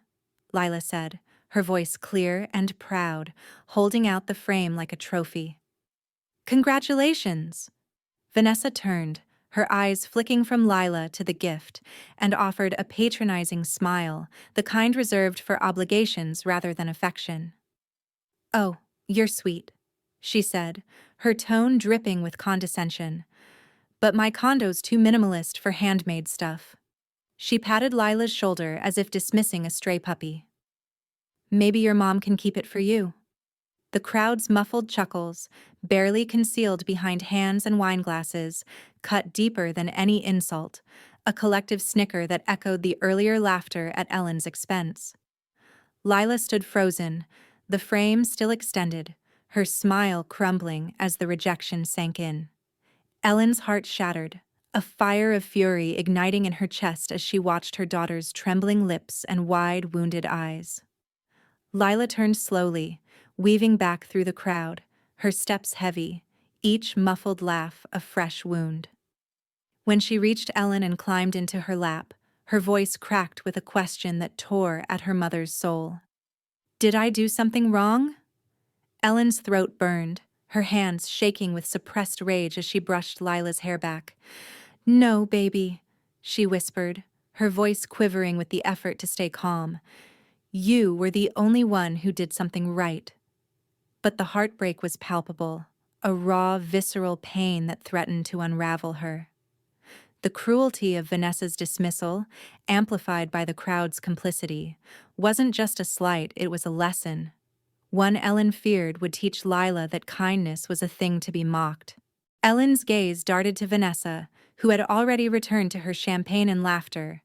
Lila said, her voice clear and proud, holding out the frame like a trophy. "Congratulations!" Vanessa turned, her eyes flicking from Lila to the gift, and offered a patronizing smile, the kind reserved for obligations rather than affection. "Oh, you're sweet," she said, her tone dripping with condescension. "But my condo's too minimalist for handmade stuff." She patted Lila's shoulder as if dismissing a stray puppy. "Maybe your mom can keep it for you." The crowd's muffled chuckles, barely concealed behind hands and wineglasses, cut deeper than any insult, a collective snicker that echoed the earlier laughter at Ellen's expense. Lila stood frozen, the frame still extended, her smile crumbling as the rejection sank in. Ellen's heart shattered, a fire of fury igniting in her chest as she watched her daughter's trembling lips and wide, wounded eyes. Lila turned slowly, weaving back through the crowd, her steps heavy, each muffled laugh a fresh wound. When she reached Ellen and climbed into her lap, her voice cracked with a question that tore at her mother's soul. "Did I do something wrong?" Ellen's throat burned, her hands shaking with suppressed rage as she brushed Lila's hair back. "No, baby," she whispered, her voice quivering with the effort to stay calm. "You were the only one who did something right." But the heartbreak was palpable, a raw, visceral pain that threatened to unravel her. The cruelty of Vanessa's dismissal, amplified by the crowd's complicity, wasn't just a slight, it was a lesson. One Ellen feared would teach Lila that kindness was a thing to be mocked. Ellen's gaze darted to Vanessa, who had already returned to her champagne and laughter,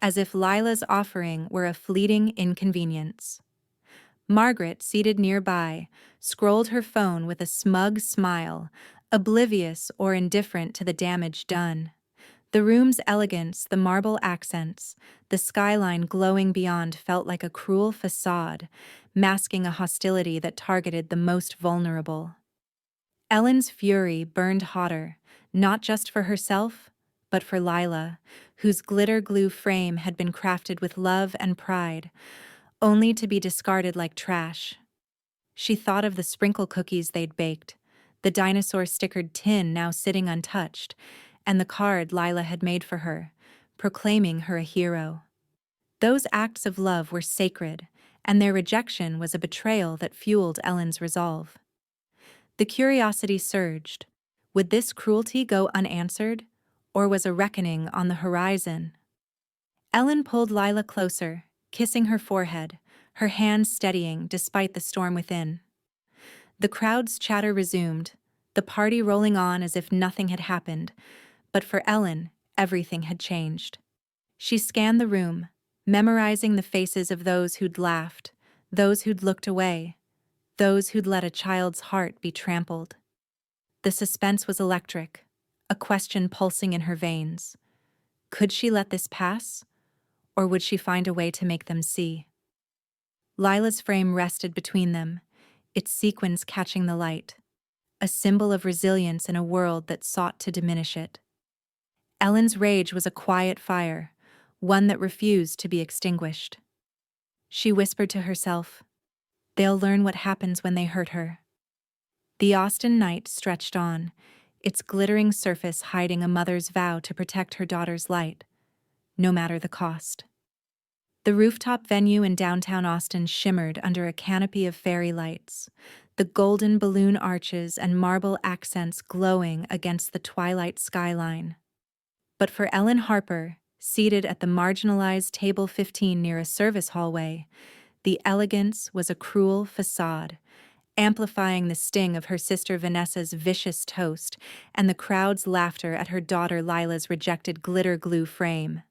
as if Lila's offering were a fleeting inconvenience. Margaret, seated nearby, scrolled her phone with a smug smile, oblivious or indifferent to the damage done. The room's elegance, the marble accents, the skyline glowing beyond felt like a cruel facade, masking a hostility that targeted the most vulnerable. Ellen's fury burned hotter, not just for herself, but for Lila, whose glitter glue frame had been crafted with love and pride, only to be discarded like trash. She thought of the sprinkle cookies they'd baked, the dinosaur-stickered tin now sitting untouched, and the card Lila had made for her, proclaiming her a hero. Those acts of love were sacred, and their rejection was a betrayal that fueled Ellen's resolve. The curiosity surged. Would this cruelty go unanswered, or was a reckoning on the horizon? Ellen pulled Lila closer, kissing her forehead, her hands steadying despite the storm within. The crowd's chatter resumed, the party rolling on as if nothing had happened, but for Ellen, everything had changed. She scanned the room, memorizing the faces of those who'd laughed, those who'd looked away, those who'd let a child's heart be trampled. The suspense was electric, a question pulsing in her veins. Could she let this pass, or would she find a way to make them see? Lila's frame rested between them, its sequins catching the light, a symbol of resilience in a world that sought to diminish it. Ellen's rage was a quiet fire, one that refused to be extinguished. She whispered to herself, "They'll learn what happens when they hurt her." The Austin night stretched on, its glittering surface hiding a mother's vow to protect her daughter's light, no matter the cost. The rooftop venue in downtown Austin shimmered under a canopy of fairy lights, the golden balloon arches and marble accents glowing against the twilight skyline. But for Ellen Harper, seated at the marginalized table 15 near a service hallway, the elegance was a cruel facade, amplifying the sting of her sister Vanessa's vicious toast and the crowd's laughter at her daughter Lila's rejected glitter glue frame.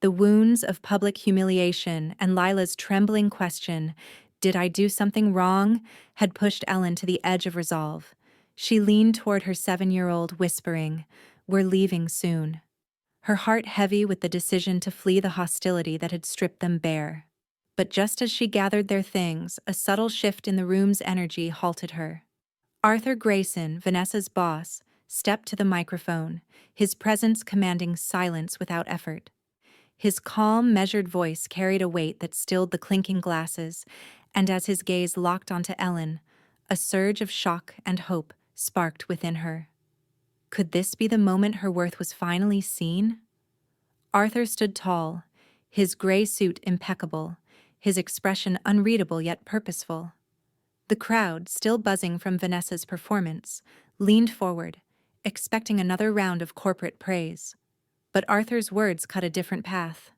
The wounds of public humiliation and Lila's trembling question, "Did I do something wrong?" had pushed Ellen to the edge of resolve. She leaned toward her 7-year-old, whispering, "We're leaving soon," her heart heavy with the decision to flee the hostility that had stripped them bare. But just as she gathered their things, a subtle shift in the room's energy halted her. Arthur Grayson, Vanessa's boss, stepped to the microphone, his presence commanding silence without effort. His calm, measured voice carried a weight that stilled the clinking glasses, and as his gaze locked onto Ellen, a surge of shock and hope sparked within her. Could this be the moment her worth was finally seen? Arthur stood tall, his gray suit impeccable, his expression unreadable yet purposeful. The crowd, still buzzing from Vanessa's performance, leaned forward, expecting another round of corporate praise. But Arthur's words cut a different path.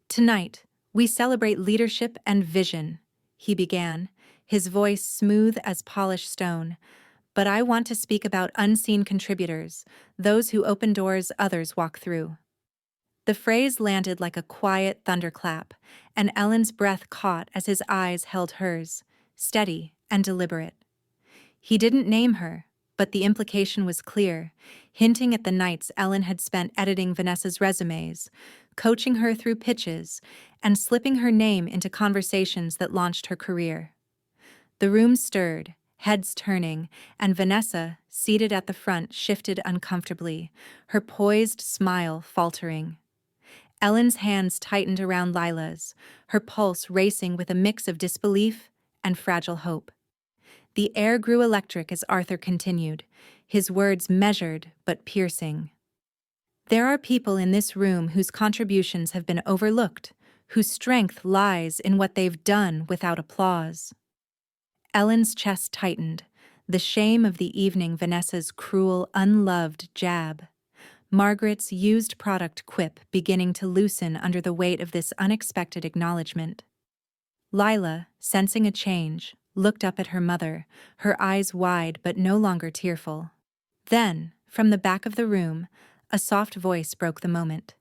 "Tonight, we celebrate leadership and vision," he began, his voice smooth as polished stone. "But I want to speak about unseen contributors, those who open doors others walk through." The phrase landed like a quiet thunderclap, and Ellen's breath caught as his eyes held hers, steady and deliberate. He didn't name her, but the implication was clear, hinting at the nights Ellen had spent editing Vanessa's resumes, coaching her through pitches, and slipping her name into conversations that launched her career. The room stirred, heads turning, and Vanessa, seated at the front, shifted uncomfortably, her poised smile faltering. Ellen's hands tightened around Lila's, her pulse racing with a mix of disbelief and fragile hope. The air grew electric as Arthur continued, his words measured but piercing. "There are people in this room whose contributions have been overlooked, whose strength lies in what they've done without applause." Ellen's chest tightened, the shame of the evening, Vanessa's cruel, unloved jab, Margaret's used product quip beginning to loosen under the weight of this unexpected acknowledgement. Lila, sensing a change, looked up at her mother, her eyes wide but no longer tearful. Then, from the back of the room, a soft voice broke the moment.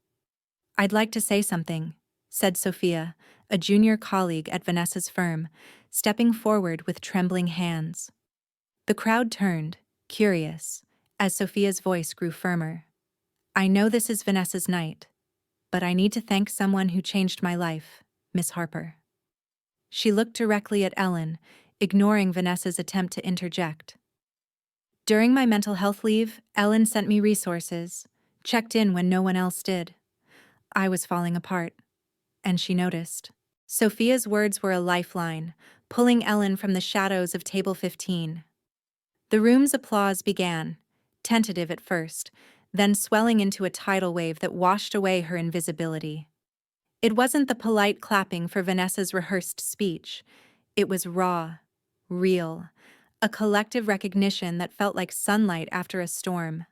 "I'd like to say something," said Sophia, a junior colleague at Vanessa's firm, stepping forward with trembling hands. The crowd turned, curious, as Sophia's voice grew firmer. "I know this is Vanessa's night, but I need to thank someone who changed my life, Miss Harper." She looked directly at Ellen, ignoring Vanessa's attempt to interject. "During my mental health leave, Ellen sent me resources, checked in when no one else did. I was falling apart, and she noticed." Sophia's words were a lifeline, pulling Ellen from the shadows of Table 15. The room's applause began, tentative at first, then swelling into a tidal wave that washed away her invisibility. It wasn't the polite clapping for Vanessa's rehearsed speech. It was raw, real, a collective recognition that felt like sunlight after a storm.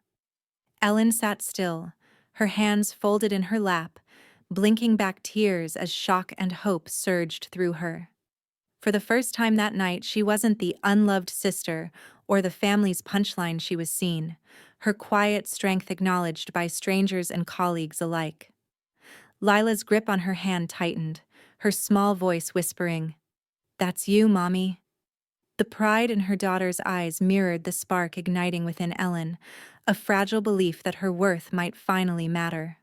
Ellen sat still, her hands folded in her lap, blinking back tears as shock and hope surged through her. For the first time that night, she wasn't the unloved sister or the family's punchline she was seen, her quiet strength acknowledged by strangers and colleagues alike. Lila's grip on her hand tightened, her small voice whispering, "That's you, Mommy." The pride in her daughter's eyes mirrored the spark igniting within Ellen, a fragile belief that her worth might finally matter.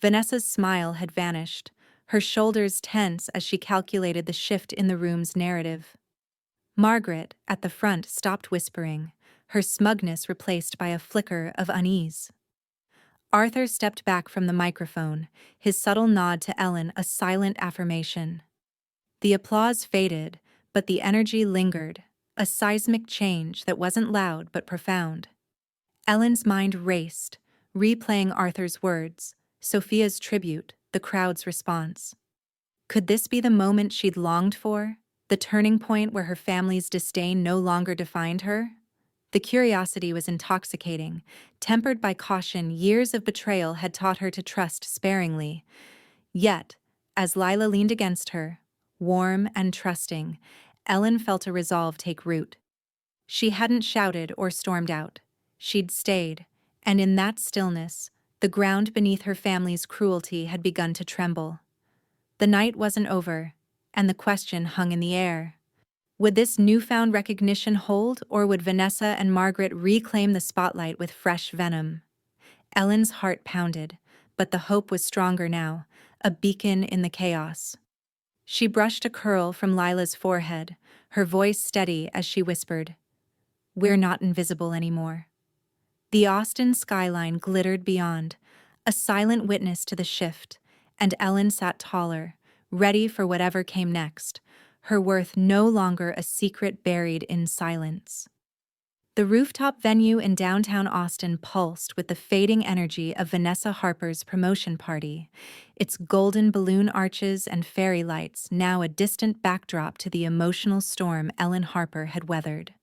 Vanessa's smile had vanished, her shoulders tense as she calculated the shift in the room's narrative. Margaret, at the front, stopped whispering, her smugness replaced by a flicker of unease. Arthur stepped back from the microphone, his subtle nod to Ellen a silent affirmation. The applause faded, but the energy lingered, a seismic change that wasn't loud but profound. Ellen's mind raced, replaying Arthur's words, Sophia's tribute, the crowd's response. Could this be the moment she'd longed for? The turning point where her family's disdain no longer defined her? The curiosity was intoxicating, tempered by caution. Years of betrayal had taught her to trust sparingly. Yet, as Lila leaned against her, warm and trusting, Ellen felt a resolve take root. She hadn't shouted or stormed out. She'd stayed, and in that stillness, the ground beneath her family's cruelty had begun to tremble. The night wasn't over, and the question hung in the air. Would this newfound recognition hold, or would Vanessa and Margaret reclaim the spotlight with fresh venom? Ellen's heart pounded, but the hope was stronger now, a beacon in the chaos. She brushed a curl from Lila's forehead, her voice steady as she whispered, "We're not invisible anymore." The Austin skyline glittered beyond, a silent witness to the shift, And Ellen sat taller, ready for whatever came next, her worth no longer a secret buried in silence. The rooftop venue in downtown Austin pulsed with the fading energy of Vanessa Harper's promotion party, its golden balloon arches and fairy lights now a distant backdrop to the emotional storm Ellen Harper had weathered.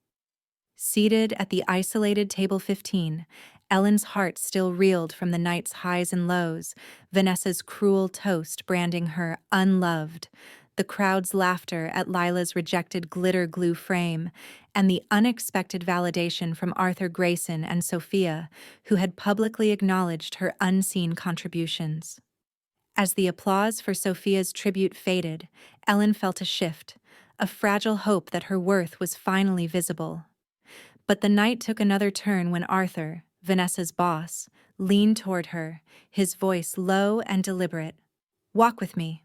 Seated at the isolated table 15, Ellen's heart still reeled from the night's highs and lows, Vanessa's cruel toast branding her unloved, the crowd's laughter at Lila's rejected glitter glue frame, and the unexpected validation from Arthur Grayson and Sophia, who had publicly acknowledged her unseen contributions. As the applause for Sophia's tribute faded, Ellen felt a shift, a fragile hope that her worth was finally visible. But the night took another turn when Arthur, Vanessa's boss, leaned toward her, his voice low and deliberate. "Walk with me."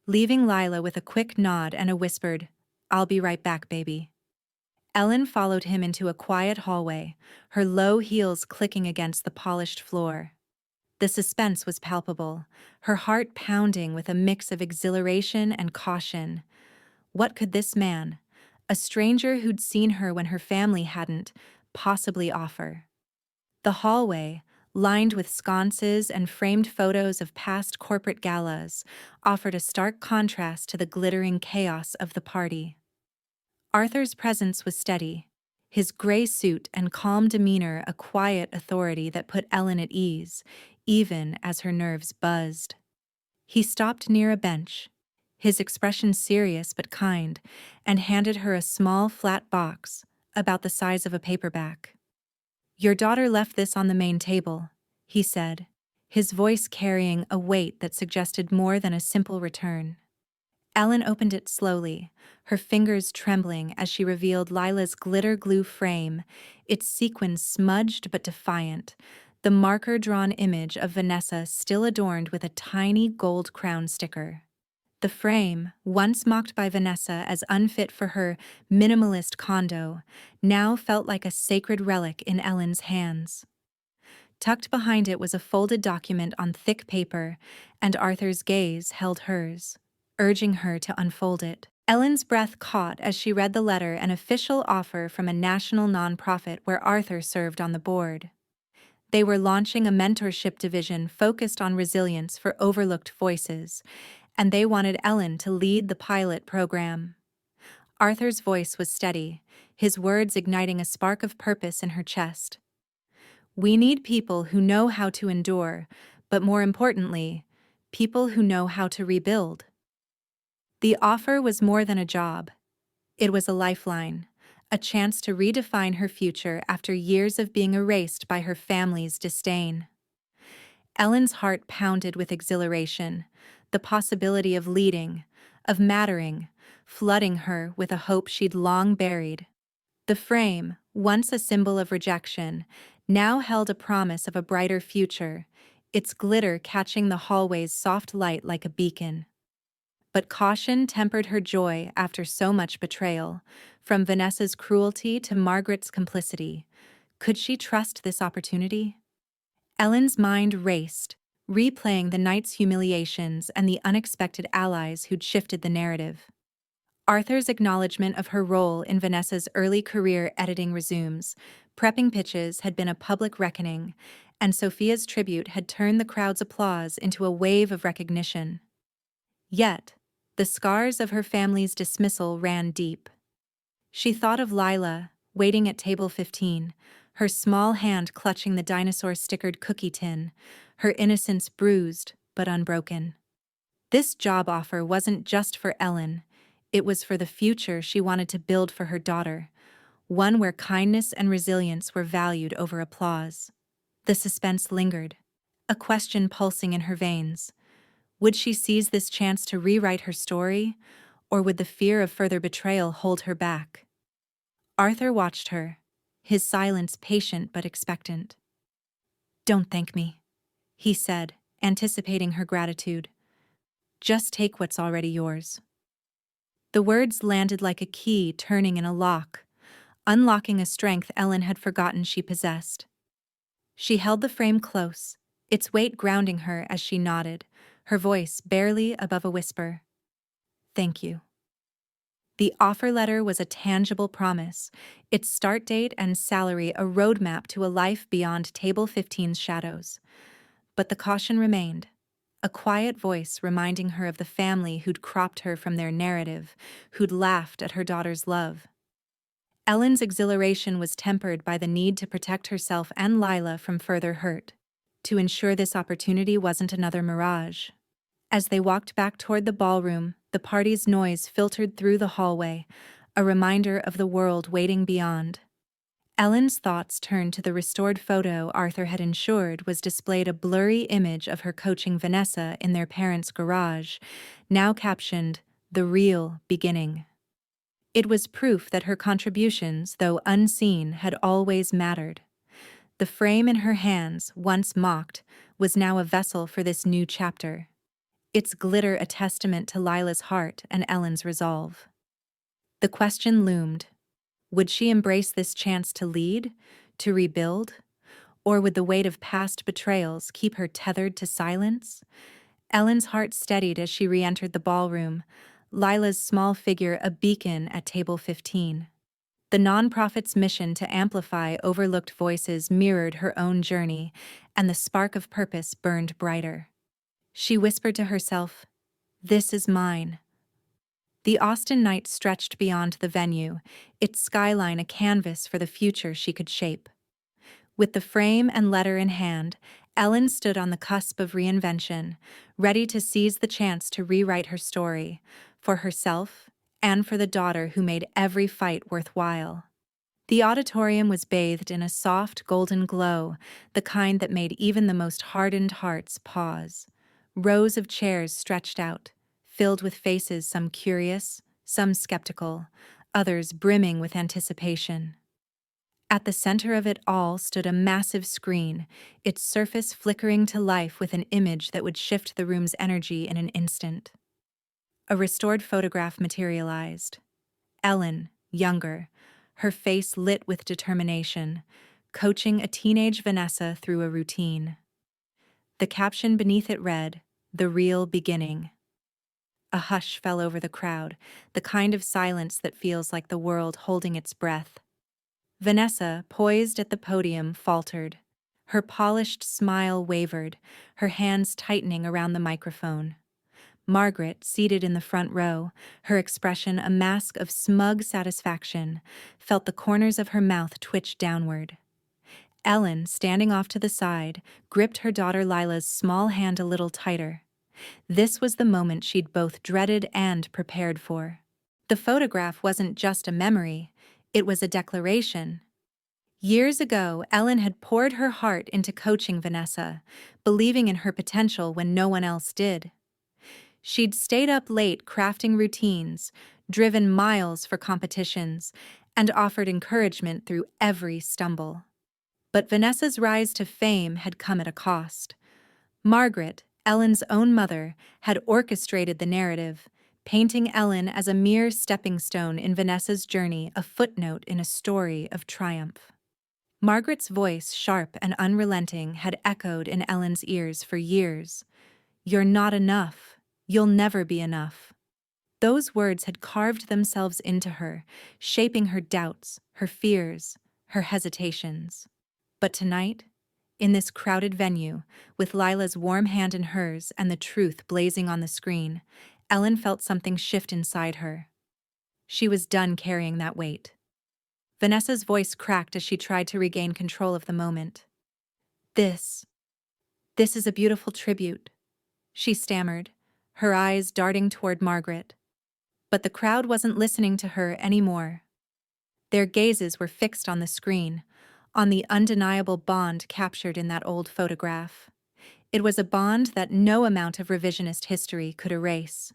Leaving Lila with a quick nod and a whispered, "I'll be right back, baby." Ellen followed him into a quiet hallway, her low heels clicking against the polished floor. The suspense was palpable, her heart pounding with a mix of exhilaration and caution. What could this man, a stranger who'd seen her when her family hadn't, possibly offer? The hallway, lined with sconces and framed photos of past corporate galas, offered a stark contrast to the glittering chaos of the party. Arthur's presence was steady, his gray suit and calm demeanor a quiet authority that put Ellen at ease, even as her nerves buzzed. He stopped near a bench, his expression serious but kind, and handed her a small flat box, about the size of a paperback. "Your daughter left this on the main table," he said, his voice carrying a weight that suggested more than a simple return. Ellen opened it slowly, her fingers trembling as she revealed Lila's glitter glue frame, its sequins smudged but defiant, the marker-drawn image of Vanessa still adorned with a tiny gold crown sticker. The frame, once mocked by Vanessa as unfit for her minimalist condo, now felt like a sacred relic in Ellen's hands. Tucked behind it was a folded document on thick paper, and Arthur's gaze held hers, urging her to unfold it. Ellen's breath caught as she read the letter, an official offer from a national nonprofit where Arthur served on the board. They were launching a mentorship division focused on resilience for overlooked voices, and they wanted Ellen to lead the pilot program. Arthur's voice was steady, his words igniting a spark of purpose in her chest. "We need people who know how to endure, but more importantly, people who know how to rebuild." The offer was more than a job. It was a lifeline, a chance to redefine her future after years of being erased by her family's disdain. Ellen's heart pounded with exhilaration, the possibility of leading, of mattering, flooding her with a hope she'd long buried. The frame, once a symbol of rejection, now held a promise of a brighter future, its glitter catching the hallway's soft light like a beacon. But caution tempered her joy after so much betrayal, from Vanessa's cruelty to Margaret's complicity. Could she trust this opportunity? Ellen's mind raced, replaying the night's humiliations and the unexpected allies who'd shifted the narrative. Arthur's acknowledgement of her role in Vanessa's early career editing resumes, prepping pitches had been a public reckoning, and Sophia's tribute had turned the crowd's applause into a wave of recognition. Yet, the scars of her family's dismissal ran deep. She thought of Lila, waiting at table 15, her small hand clutching the dinosaur-stickered cookie tin, her innocence bruised but unbroken. This job offer wasn't just for Ellen, it was for the future she wanted to build for her daughter, one where kindness and resilience were valued over applause. The suspense lingered, a question pulsing in her veins. Would she seize this chance to rewrite her story, or would the fear of further betrayal hold her back? Arthur watched her, his silence patient but expectant. "Don't thank me," he said, anticipating her gratitude. "Just take what's already yours." The words landed like a key turning in a lock, unlocking a strength Ellen had forgotten she possessed. She held the frame close, its weight grounding her as she nodded, her voice barely above a whisper. "Thank you." The offer letter was a tangible promise, its start date and salary a roadmap to a life beyond Table 15's shadows. But the caution remained, a quiet voice reminding her of the family who'd cropped her from their narrative, who'd laughed at her daughter's love. Ellen's exhilaration was tempered by the need to protect herself and Lila from further hurt, to ensure this opportunity wasn't another mirage. As they walked back toward the ballroom, the party's noise filtered through the hallway, a reminder of the world waiting beyond. Ellen's thoughts turned to the restored photo Arthur had ensured was displayed a blurry image of her coaching Vanessa in their parents' garage, now captioned, "The Real Beginning." It was proof that her contributions, though unseen, had always mattered. The frame in her hands, once mocked, was now a vessel for this new chapter, its glitter a testament to Lila's heart and Ellen's resolve. The question loomed. Would she embrace this chance to lead, to rebuild? Or would the weight of past betrayals keep her tethered to silence? Ellen's heart steadied as she re-entered the ballroom, Lila's small figure a beacon at Table 15. The nonprofit's mission to amplify overlooked voices mirrored her own journey, and the spark of purpose burned brighter. She whispered to herself, "This is mine." The Austin night stretched beyond the venue, its skyline a canvas for the future she could shape. With the frame and letter in hand, Ellen stood on the cusp of reinvention, ready to seize the chance to rewrite her story, for herself and for the daughter who made every fight worthwhile. The auditorium was bathed in a soft golden glow, the kind that made even the most hardened hearts pause. Rows of chairs stretched out, filled with faces some curious, some skeptical, others brimming with anticipation. At the center of it all stood a massive screen, its surface flickering to life with an image that would shift the room's energy in an instant. A restored photograph materialized. Ellen, younger, her face lit with determination, coaching a teenage Vanessa through a routine. The caption beneath it read, "The Real Beginning." A hush fell over the crowd, the kind of silence that feels like the world holding its breath. Vanessa, poised at the podium, faltered. Her polished smile wavered, her hands tightening around the microphone. Margaret, seated in the front row, her expression a mask of smug satisfaction, felt the corners of her mouth twitch downward. Ellen, standing off to the side, gripped her daughter Lila's small hand a little tighter. This was the moment she'd both dreaded and prepared for. The photograph wasn't just a memory, it was a declaration. Years ago, Ellen had poured her heart into coaching Vanessa, believing in her potential when no one else did. She'd stayed up late crafting routines, driven miles for competitions, and offered encouragement through every stumble. But Vanessa's rise to fame had come at a cost. Margaret, Ellen's own mother, had orchestrated the narrative, painting Ellen as a mere stepping stone in Vanessa's journey, a footnote in a story of triumph. Margaret's voice, sharp and unrelenting, had echoed in Ellen's ears for years. "You're not enough. You'll never be enough." Those words had carved themselves into her, shaping her doubts, her fears, her hesitations. But tonight, in this crowded venue, with Lila's warm hand in hers and the truth blazing on the screen, Ellen felt something shift inside her. She was done carrying that weight. Vanessa's voice cracked as she tried to regain control of the moment. This is a beautiful tribute," she stammered, her eyes darting toward Margaret. But the crowd wasn't listening to her anymore. Their gazes were fixed on the screen, on the undeniable bond captured in that old photograph. It was a bond that no amount of revisionist history could erase.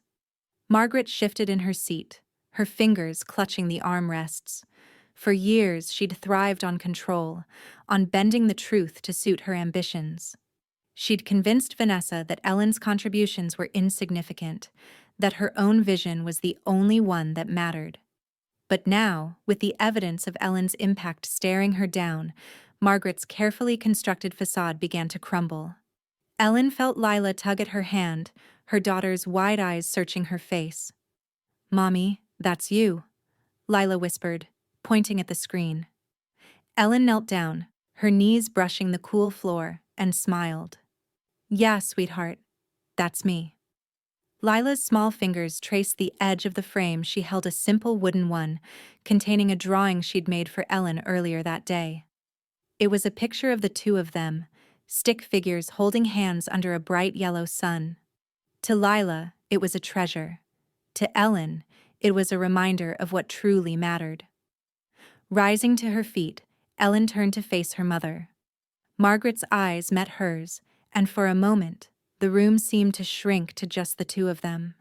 Margaret shifted in her seat, her fingers clutching the armrests. For years, she'd thrived on control, on bending the truth to suit her ambitions. She'd convinced Vanessa that Ellen's contributions were insignificant, that her own vision was the only one that mattered. But now, with the evidence of Ellen's impact staring her down, Margaret's carefully constructed facade began to crumble. Ellen felt Lila tug at her hand, her daughter's wide eyes searching her face. "Mommy, that's you," Lila whispered, pointing at the screen. Ellen knelt down, her knees brushing the cool floor, and smiled. "Yeah, sweetheart, that's me." Lila's small fingers traced the edge of the frame. She held a simple wooden one, containing a drawing she'd made for Ellen earlier that day. It was a picture of the two of them, stick figures holding hands under a bright yellow sun. To Lila, it was a treasure. To Ellen, it was a reminder of what truly mattered. Rising to her feet, Ellen turned to face her mother. Margaret's eyes met hers, and for a moment, the room seemed to shrink to just the two of them.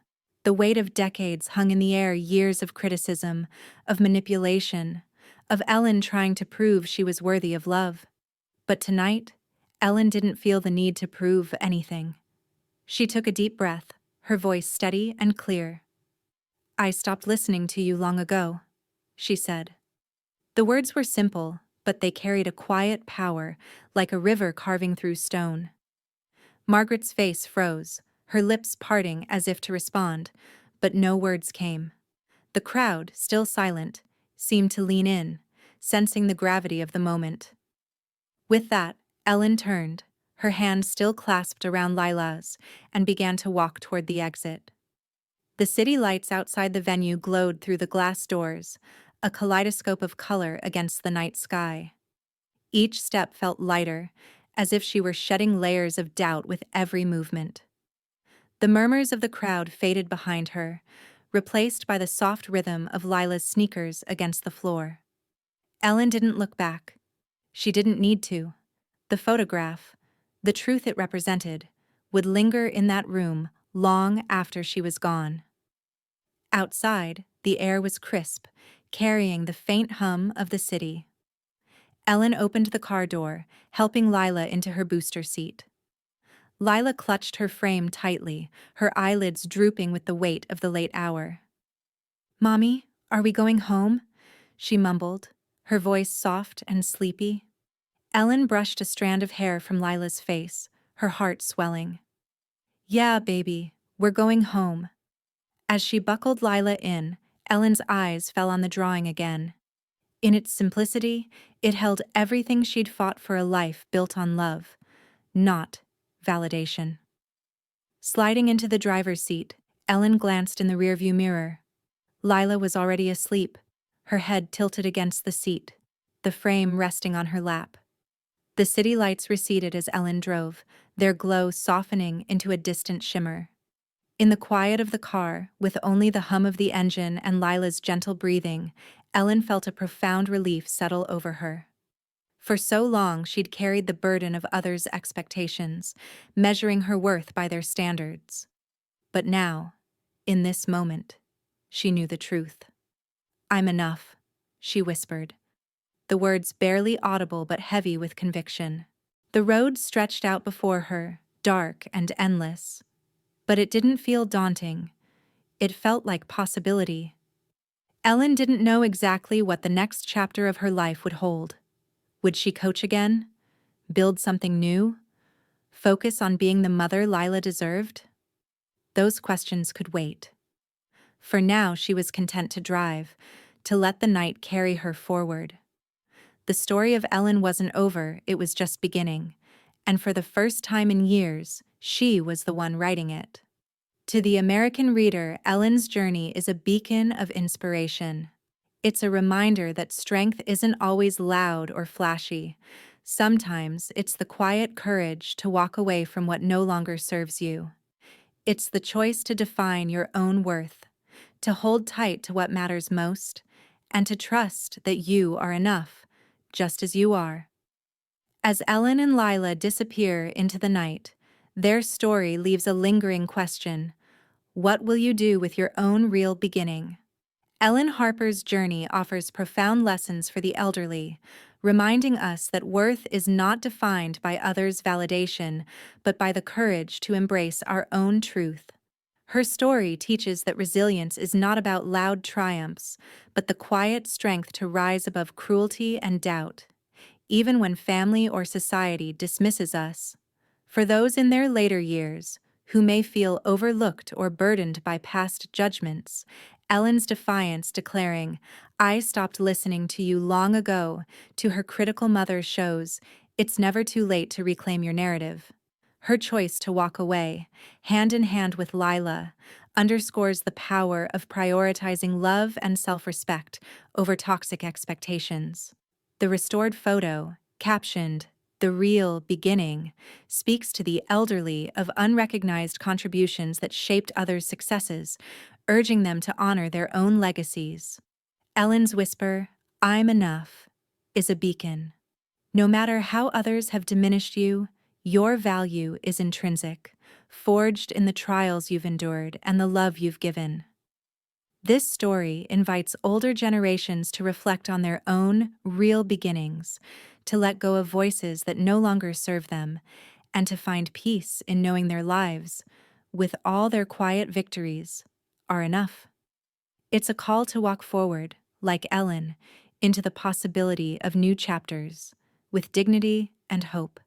The weight of decades hung in the air, years of criticism, of manipulation, of Ellen trying to prove she was worthy of love. But tonight, Ellen didn't feel the need to prove anything. She took a deep breath, her voice steady and clear. "I stopped listening to you long ago," she said. The words were simple, but they carried a quiet power, like a river carving through stone. Margaret's face froze, her lips parting as if to respond, but no words came. The crowd, still silent, seemed to lean in, sensing the gravity of the moment. With that, Ellen turned, her hand still clasped around Lila's, and began to walk toward the exit. The city lights outside the venue glowed through the glass doors, a kaleidoscope of color against the night sky. Each step felt lighter, as if she were shedding layers of doubt with every movement. The murmurs of the crowd faded behind her, replaced by the soft rhythm of Lila's sneakers against the floor. Ellen didn't look back. She didn't need to. The photograph, the truth it represented, would linger in that room long after she was gone. Outside, the air was crisp, carrying the faint hum of the city. Ellen opened the car door, helping Lila into her booster seat. Lila clutched her frame tightly, her eyelids drooping with the weight of the late hour. "Mommy, are we going home?" she mumbled, her voice soft and sleepy. Ellen brushed a strand of hair from Lila's face, her heart swelling. "Yeah, baby, we're going home." As she buckled Lila in, Ellen's eyes fell on the drawing again. In its simplicity, it held everything she'd fought for, a life built on love, not validation. Sliding into the driver's seat, Ellen glanced in the rearview mirror. Lila was already asleep, her head tilted against the seat, the frame resting on her lap. The city lights receded as Ellen drove, their glow softening into a distant shimmer. In the quiet of the car, with only the hum of the engine and Lila's gentle breathing, Ellen felt a profound relief settle over her. For so long she'd carried the burden of others' expectations, measuring her worth by their standards. But now, in this moment, she knew the truth. "I'm enough," she whispered, the words barely audible but heavy with conviction. The road stretched out before her, dark and endless. But it didn't feel daunting. It felt like possibility. Ellen didn't know exactly what the next chapter of her life would hold. Would she coach again? Build something new? Focus on being the mother Lila deserved? Those questions could wait. For now, she was content to drive, to let the night carry her forward. The story of Ellen wasn't over, it was just beginning. And for the first time in years, she was the one writing it. To the American reader, Ellen's journey is a beacon of inspiration. It's a reminder that strength isn't always loud or flashy. Sometimes it's the quiet courage to walk away from what no longer serves you. It's the choice to define your own worth, to hold tight to what matters most, and to trust that you are enough, just as you are. As Ellen and Lila disappear into the night, their story leaves a lingering question. What will you do with your own real beginning? Ellen Harper's journey offers profound lessons for the elderly, reminding us that worth is not defined by others' validation, but by the courage to embrace our own truth. Her story teaches that resilience is not about loud triumphs, but the quiet strength to rise above cruelty and doubt, even when family or society dismisses us. For those in their later years, who may feel overlooked or burdened by past judgments, Ellen's defiance declaring, "I stopped listening to you long ago," to her critical mother shows it's never too late to reclaim your narrative. Her choice to walk away, hand in hand with Lila, underscores the power of prioritizing love and self-respect over toxic expectations. The restored photo, captioned, "The Real Beginning," speaks to the elderly of unrecognized contributions that shaped others' successes, urging them to honor their own legacies. Ellen's whisper, "I'm enough," is a beacon. No matter how others have diminished you, your value is intrinsic, forged in the trials you've endured and the love you've given. This story invites older generations to reflect on their own real beginnings, to let go of voices that no longer serve them, and to find peace in knowing their lives, with all their quiet victories, are enough. It's a call to walk forward, like Ellen, into the possibility of new chapters, with dignity and hope.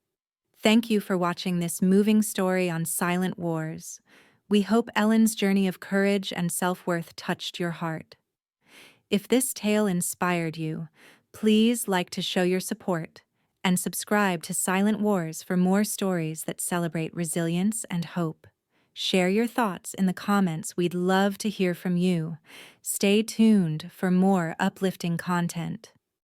Thank you for watching this moving story on silent wars. We hope Ellen's journey of courage and self-worth touched your heart. If this tale inspired you, please like to show your support and subscribe to Silent Wars for more stories that celebrate resilience and hope. Share your thoughts in the comments. We'd love to hear from you. Stay tuned for more uplifting content.